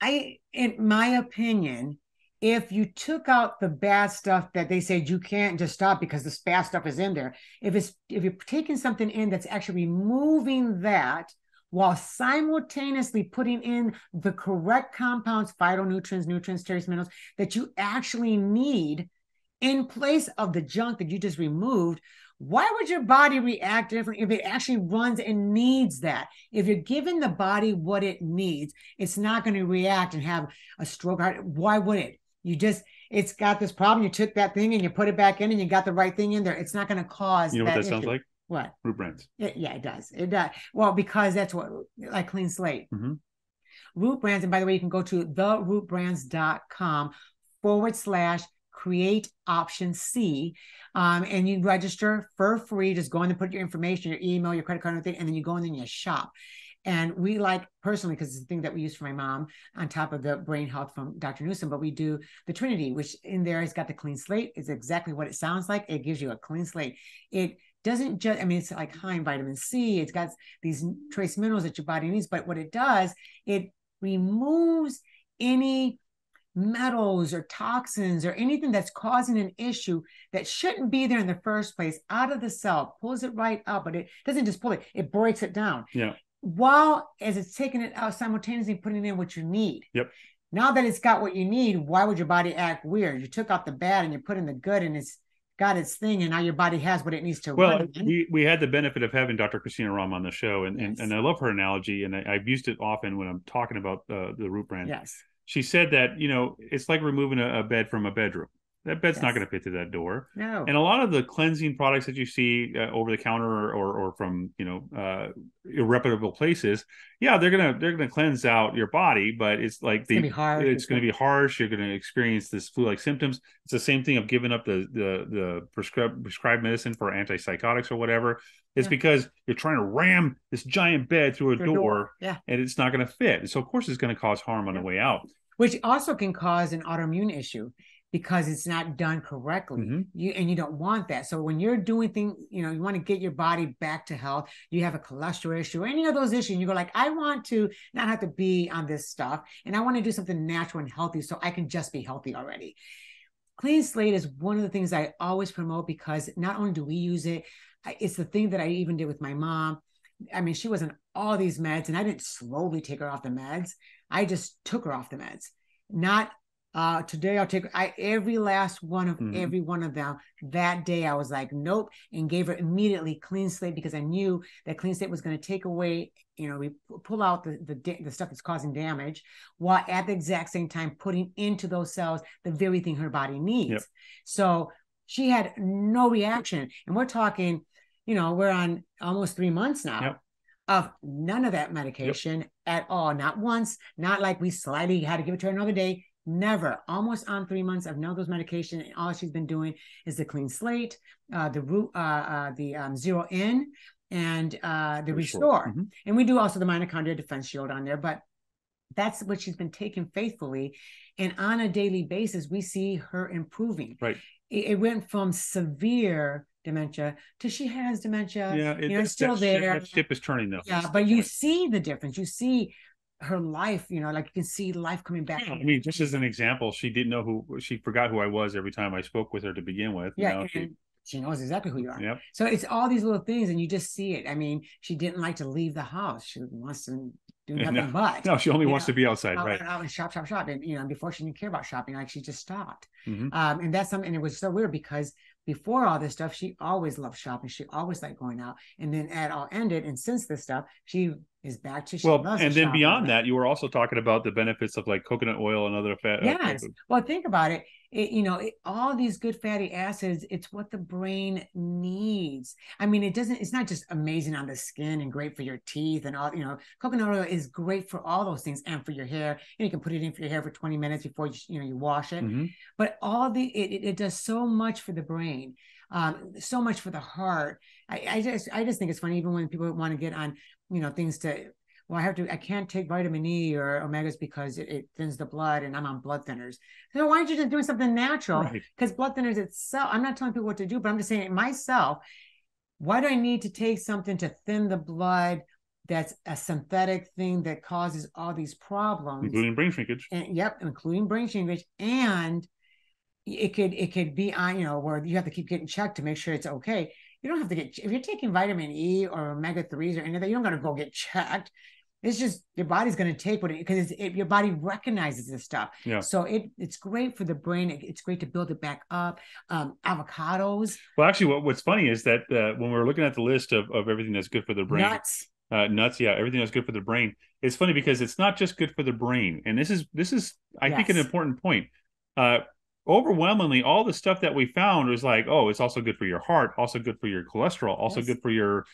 In my opinion, if you took out the bad stuff that they said you can't just stop because this bad stuff is in there, if you're taking something in that's actually removing that, while simultaneously putting in the correct compounds, phytonutrients, nutrients, trace minerals that you actually need in place of the junk that you just removed, why would your body react differently if it actually runs and needs that? If you're giving the body what it needs, it's not going to react and have a stroke. Why would it? it's got this problem. You took that thing and you put it back in and you got the right thing in there. It's not going to cause You know what that issue. sounds like? What? Root brands. Yeah, it does. It does. Well, because that's what, like clean slate. Mm-hmm. Root brands. And by the way, you can go to therootbrands.com/create option C. And you register for free. Just go in and put your information, your email, your credit card, and everything, and then you go in and you shop. And we like personally, because it's the thing that we use for my mom on top of the brain health from Dr. Newsom, but we do the Trinity, which in there has got the clean slate. It's exactly what it sounds like. It gives you a clean slate. It doesn't just, I mean, it's like high in vitamin C. It's got these trace minerals that your body needs, but what it does, it removes any metals or toxins or anything that's causing an issue that shouldn't be there in the first place out of the cell, pulls it right out, but it doesn't just pull it, it breaks it down. Yeah. While as it's taking it out, simultaneously putting in what you need. Yep. Now that it's got what you need, why would your body act weird? You took out the bad and you put in the good, and it's got its thing, and now your body has what it needs to run. We had the benefit of having Dr. Christina Rom on the show, and, yes. and I love her analogy, and I've used it often when I'm talking about the root brand. Yes. She said that, you know, it's like removing a bed from a bedroom. That bed's yes. not going to fit through that door. No. And a lot of the cleansing products that you see over the counter or from, you know, irreputable places, yeah, they're gonna cleanse out your body, but it's like it's gonna be harsh. You're gonna experience this flu-like symptoms. It's the same thing of giving up the prescribed medicine for antipsychotics or whatever. It's because you're trying to ram this giant bed through a door, yeah, and it's not going to fit. So of course it's going to cause harm on the way out, which also can cause an autoimmune issue, because it's not done correctly. Mm-hmm. You don't want that. So when you're doing things, you know, you want to get your body back to health, you have a cholesterol issue, any of those issues, and you go like, I want to not have to be on this stuff, and I want to do something natural and healthy so I can just be healthy already. Clean slate is one of the things I always promote, because not only do we use it, it's the thing that I even did with my mom. I mean, she was on all these meds, and I didn't slowly take her off the meds. I just took her off the meds. Not today I'll take every last one of every one of them. That day I was like, nope, and gave her immediately clean slate, because I knew that clean slate was going to take away, you know, we pull out the stuff that's causing damage, while at the exact same time putting into those cells the very thing her body needs. Yep. So she had no reaction, and we're talking, you know, we're on almost 3 months now. Yep. Of none of that medication at all. Not once, not like we slightly had to give it to her another day. Never. Almost on 3 months of none of those medication, and all she's been doing is the clean slate, the zero in, and the restore. Mm-hmm. And we do also the mitochondria defense shield on there, but that's what she's been taking faithfully. And on a daily basis, we see her improving. Right. It went from severe dementia to she has dementia. Yeah, it's still there. That ship is turning though. Yeah, but you see the difference. You see her life, you know, like you can see life coming back. Yeah, I mean, just as an example, she didn't know she forgot who I was every time I spoke with her to begin with. Yeah, you know, she knows exactly who you are. Yep. So it's all these little things, and you just see it. I mean, she didn't like to leave the house. She wants to do nothing but. No, she only wants to be outside, right? Out and shop. And, you know, before she didn't care about shopping, like she just stopped. Mm-hmm. And that's something, and it was so weird, because before all this stuff, she always loved shopping. She always liked going out. And then it all ended. And since this stuff, she is back to and then beyond that, you were also talking about the benefits of like coconut oil and other fat. Yes. Well, think about it. All these good fatty acids, it's what the brain needs. I mean, it's not just amazing on the skin and great for your teeth and all, you know, coconut oil is great for all those things, and for your hair. You can put it in for your hair for 20 minutes before you wash it. Mm-hmm. But it does so much for the brain, so much for the heart. I just think it's funny, even when people want to get on, you know, things to, well, I can't take vitamin E or omegas because it thins the blood, and I'm on blood thinners. So why aren't you just doing something natural? Because blood thinners itself, I'm not telling people what to do, but I'm just saying myself, why do I need to take something to thin the blood that's a synthetic thing that causes all these problems? Including brain shrinkage. Including brain shrinkage. And it could be on, you know, where you have to keep getting checked to make sure it's okay. You don't have to if you're taking vitamin E or omega-3s or any of that, you don't got to go get checked. It's just your body's going to take because your body recognizes this stuff. Yeah. So it's great for the brain. It's great to build it back up. Avocados. Well, actually, what's funny is that when we're looking at the list of everything that's good for the brain, nuts, yeah, everything that's good for the brain. It's funny because it's not just good for the brain, and this is I think an important point. uh, overwhelmingly, all the stuff that we found was like, oh, it's also good for your heart, also good for your cholesterol, also Yes. good for your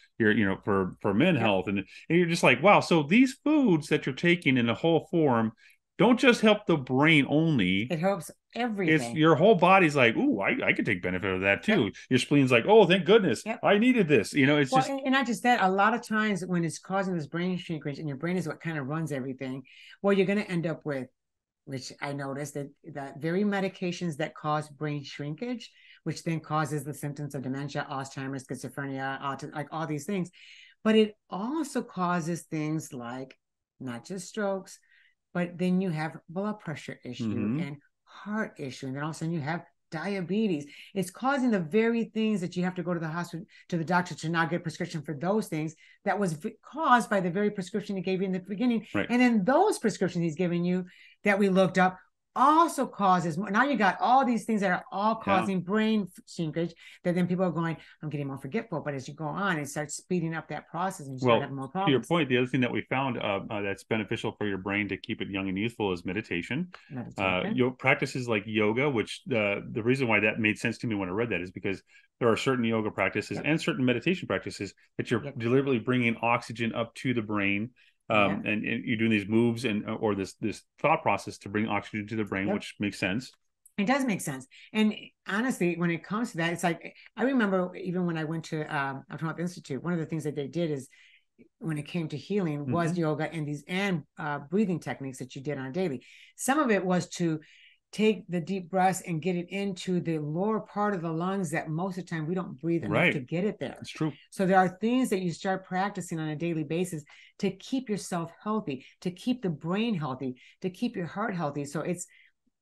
for men Yep. health, and you're just like, wow. So these foods that you're taking in a whole form don't just help the brain only. It helps It's everything. your whole body's like, ooh, I could take benefit of that Yep. too. Your spleen's like, oh, thank goodness, Yep. I needed this. It's Well, just and not just that, a lot of times when it's causing this brain shrinkage, and your brain is what kind of runs everything, well, you're going to end up with, which I noticed, that very medications that cause brain shrinkage, which then causes the symptoms of dementia, Alzheimer's, schizophrenia, autism, like all these things. But it also causes things like not just strokes, but then you have blood pressure issue mm-hmm. and heart issue, and then all of a sudden you have diabetes. It's causing the very things that you have to go to the hospital, to the doctor, to not get prescription for those things that was caused by the very prescription he gave you in the beginning. Right. And then those prescriptions he's giving you that we looked up also causes more. Now you got all these things that are all causing brain shrinkage, that then people are going, I'm getting more forgetful. But as you go on, it starts speeding up that process and you start having more To your problems. point, the other thing that we found that's beneficial for your brain to keep it young and youthful is meditation. Practices like yoga, which the reason why that made sense to me when I read that is because there are certain yoga practices and certain meditation practices that you're deliberately bringing oxygen up to the brain. And you're doing these moves or this thought process to bring oxygen to the brain, which makes sense. It does make sense. And honestly, when it comes to that, it's like, I remember even when I went to Autonomic Institute, one of the things that they did is, when it came to healing, was yoga and these breathing techniques that you did on a daily. Some of it was to take the deep breaths and get it into the lower part of the lungs that most of the time we don't breathe enough to get it there. It's true. So there are things that you start practicing on a daily basis to keep yourself healthy, to keep the brain healthy, to keep your heart healthy. So it's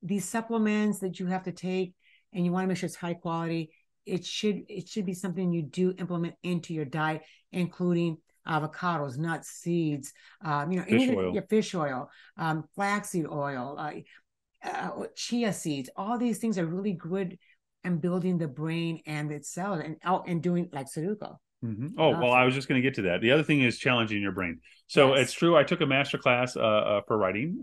these supplements that you have to take, and you want to make sure it's high quality. It should be something you do implement into your diet, including avocados, nuts, seeds, fish oil, flaxseed oil, chia seeds. All these things are really good and building the brain and its cells, and doing like Sudoku. Oh, well, I was just going to get to that. The other thing is challenging your brain. So it's true. I took a master class for writing.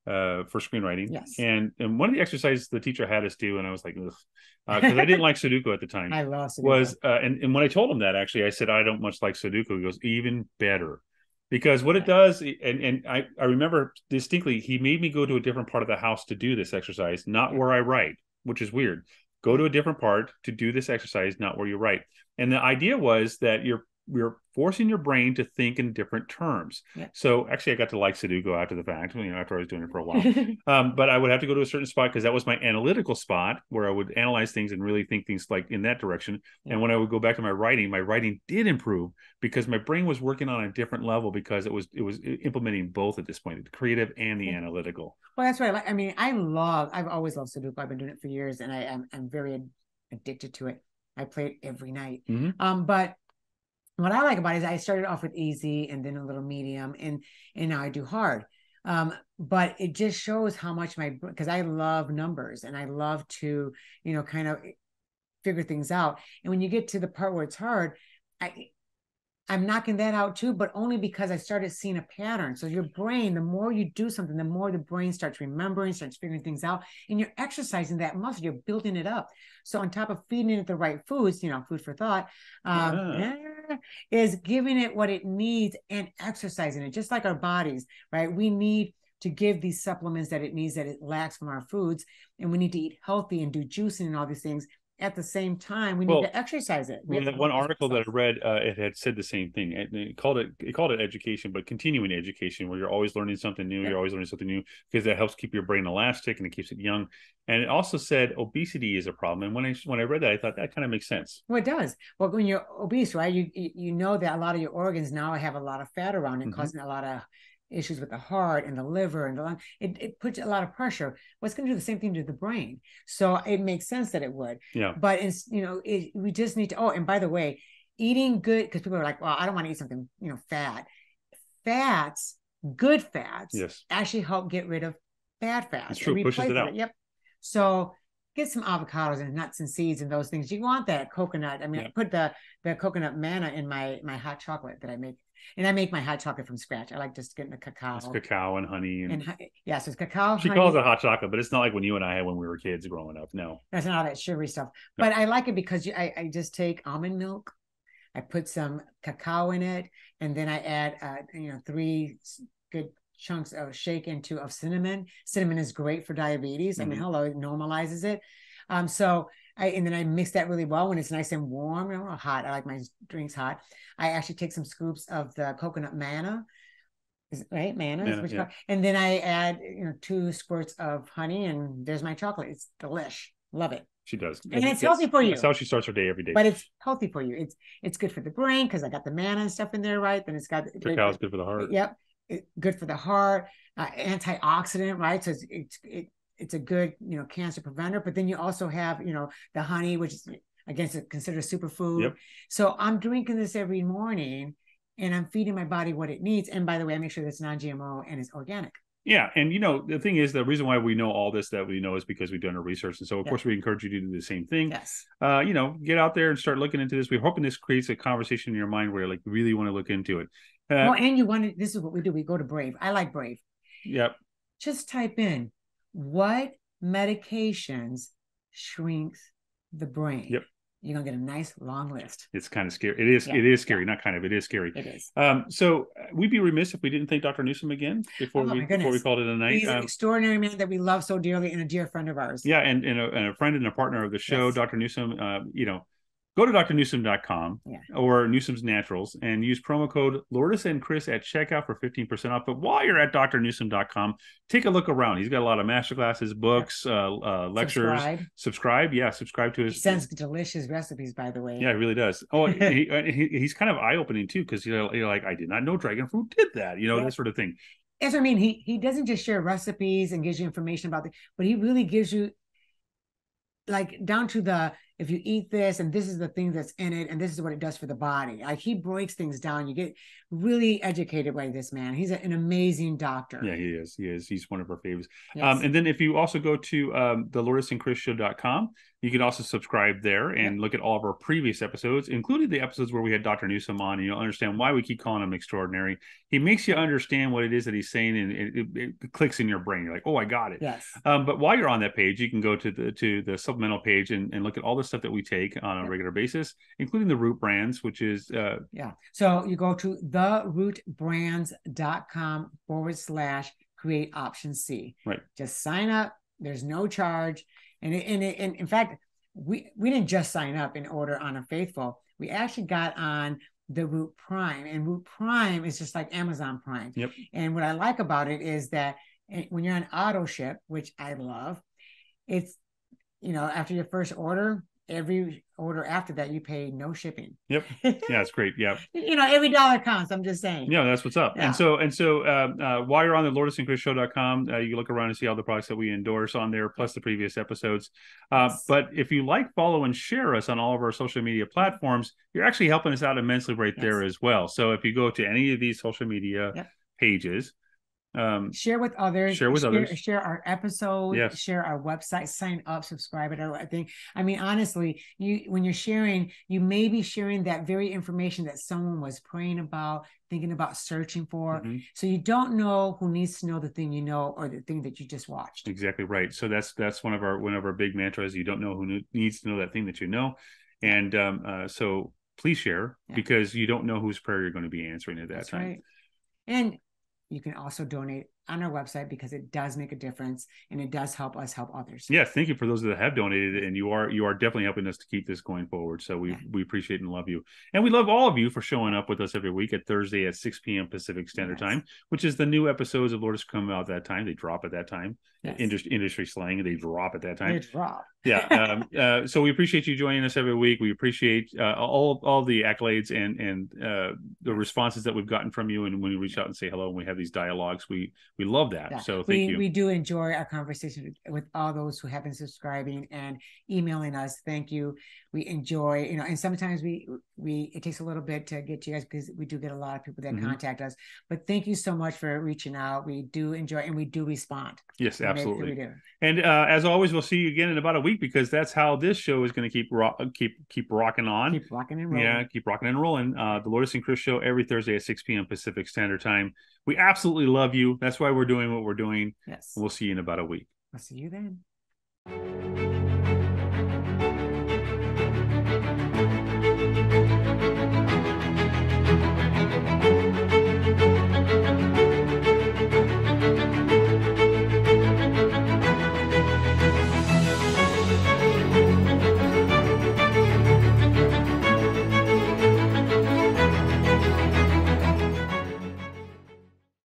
For screenwriting. Yes. And one of the exercises the teacher had us do, and I was like, because I didn't like Sudoku at the time. I love Sudoku. Was and when I told him that, actually, I said I don't much like Sudoku. He goes, even better, because what it does, and I remember distinctly, he made me go to a different part of the house to do this exercise, not where I write, which is weird. Go to a different part to do this exercise, not where you write. And the idea was that you're forcing your brain to think in different terms. So actually, I got to like Sudoku after the fact, after I was doing it for a while. But I would have to go to a certain spot because that was my analytical spot where I would analyze things and really think things like in that direction. And when I would go back to my writing did improve because my brain was working on a different level because it was implementing both at this point, the creative and the analytical. Well, that's right. I mean, I've always loved Sudoku. I've been doing it for years, and I'm very addicted to it. I play it every night. But what I like about it is I started off with easy and then a little medium, and now I do hard. But it just shows how much because I love numbers and I love to, kind of figure things out. And when you get to the part where it's hard, I'm knocking that out too, but only because I started seeing a pattern. So your brain, the more you do something, the more the brain starts remembering, starts figuring things out, and you're exercising that muscle, you're building it up. So on top of feeding it the right foods, food for thought, is giving it what it needs and exercising it, just like our bodies, right? We need to give these supplements that it needs, that it lacks from our foods, and we need to eat healthy and do juicing and all these things. At the same time, we need to exercise it. One article that I read, it had said the same thing. It called it education, but continuing education, where you're always learning something new. You're always learning something new because that helps keep your brain elastic and it keeps it young. And it also said obesity is a problem. And when I read that, I thought that kind of makes sense. Well, it does. Well, when you're obese, right, you know that a lot of your organs now have a lot of fat around it, causing a lot of issues with the heart and the liver and the lung. It puts a lot of pressure. Well, it's going to do the same thing to the brain. So it makes sense that it would. But we just need to. Oh, and by the way, eating good, because people are like, well, I don't want to eat something, fat. Fats, good fats, actually help get rid of bad fats. It's true. Pushes it out. Yep. So get some avocados and nuts and seeds and those things. You want that coconut. I mean, I put the coconut manna in my hot chocolate that I make. And I make my hot chocolate from scratch. I like just getting the cacao. It's cacao and honey. Yeah, so it's cacao. She calls it hot chocolate, but it's not like when you and I had when we were kids growing up. No. That's not all that sugary stuff. No. But I like it because I just take almond milk. I put some cacao in it. And then I add, 3 good chunks of cinnamon. Cinnamon is great for diabetes. I mean, hello, it normalizes it. And then I mix that really well when it's nice and warm, hot. I like my drinks hot. I actually take some scoops of the coconut manna, right? Manna is what you call it. And then I add, 2 squirts of honey, and there's my chocolate. It's delish. Love it. She does. And it's healthy for you. That's how she starts her day every day. But it's healthy for you. It's good for the brain because I got the manna and stuff in there, right? Then it's got cacao is good for the heart. Yep. Good for the heart, antioxidant, right? So it's a good, cancer preventer. But then you also have, the honey, which is considered a superfood. Yep. So I'm drinking this every morning, and I'm feeding my body what it needs. And by the way, I make sure that it's non-GMO and it's organic. Yeah. And, the thing is, the reason why we know all this that we know is because we've done our research. And so, of course, we encourage you to do the same thing. Yes. Get out there and start looking into this. We're hoping this creates a conversation in your mind where you really want to look into it. And this is what we do. We go to Brave. I like Brave. Yep. Just type in what medications shrinks the brain. Yep. You're gonna get a nice long list. It's kind of scary. It is. Yeah. It is scary. Not kind of. It is scary. It is. So we'd be remiss if we didn't thank Dr. Newsom again before we called it a night. He's an extraordinary man that we love so dearly, and a dear friend of ours. Yeah, and a friend and a partner of the show, yes. Dr. Newsom. Go to drnewsom.com or Newsom's Naturals and use promo code Lourdes and Chris at checkout for 15% off. But while you're at drnewsom.com, take a look around. He's got a lot of masterclasses, books, lectures. Subscribe to his. He sends delicious recipes, by the way. Yeah, he really does. Oh, he's kind of eye-opening too, because you're like, I did not know dragon fruit did that. That sort of thing. That's what I mean. He doesn't just share recipes and gives you information about it, but he really gives you down to if you eat this and this is the thing that's in it and this is what it does for the body. Like, he breaks things down. You get really educated by this man. He's an amazing doctor. Yeah, he is. He's one of our favorites. Yes. And then if you also go to the LourdesandChrisShow.com, you can also subscribe there and look at all of our previous episodes, including the episodes where we had Dr. Newsom on, and you'll understand why we keep calling him extraordinary. He makes you understand what it is that he's saying, and it clicks in your brain. You're like, oh, I got it. Yes. But while you're on that page, you can go to the supplemental page and look at all the stuff that we take on a regular basis, including the Root Brands, which is So you go to therootbrands.com/create option C. Right. Just sign up. There's no charge. And in fact, we didn't just sign up in order on a Faithful. We actually got on the Root Prime, and Root Prime is just like Amazon Prime. Yep. And what I like about it is that when you're on auto ship, which I love, it's, after your first order, every order after that you pay no shipping. Yep. Yeah, it's great. Yeah. Every dollar counts. I'm just saying. Yeah, that's what's up. Yeah. And so while you're on the LourdesandChrisShow.com, you look around and see all the products that we endorse on there, plus the previous episodes. But if you like, follow, and share us on all of our social media platforms, you're actually helping us out immensely right there as well. So if you go to any of these social media pages, share with others, share our episodes, share our website, sign up, subscribe. I mean, honestly, when you're sharing, you may be sharing that very information that someone was praying about, thinking about, searching for. Mm-hmm. So you don't know who needs to know the thing or the thing that you just watched. Exactly right. So that's one of our big mantras. You don't know who needs to know that thing that you know, and so please share because you don't know whose prayer you're going to be answering at that time. Right. And you can also donate on our website because it does make a difference and it does help us help others. Yes, thank you for those that have donated, and you are definitely helping us to keep this going forward. So we appreciate and love you, and we love all of you for showing up with us every week at Thursday at 6 p.m. Pacific Standard Time, which is the new episodes of Lourdes come out at that time. They drop at that time. Yes. Industry slang, they drop at that time. They drop. Yeah. So we appreciate you joining us every week. We appreciate all the accolades and the responses that we've gotten from you, and when you reach out and say hello and we have these dialogues, we love that. Yeah. So thank you. We do enjoy our conversation with all those who have been subscribing and emailing us. Thank you. we enjoy, and sometimes we it takes a little bit to get to you guys because we do get a lot of people that contact us. But thank you so much for reaching out. We do enjoy and we do respond. Yes, absolutely. We do. And as always, we'll see you again in about a week because that's how this show is going to keep rocking on. Keep rocking and rolling. Yeah, keep rocking and rolling. The Lourdes and Chris Show every Thursday at 6 p.m. Pacific Standard Time. We absolutely love you. That's why we're doing what we're doing. Yes. We'll see you in about a week. I'll see you then.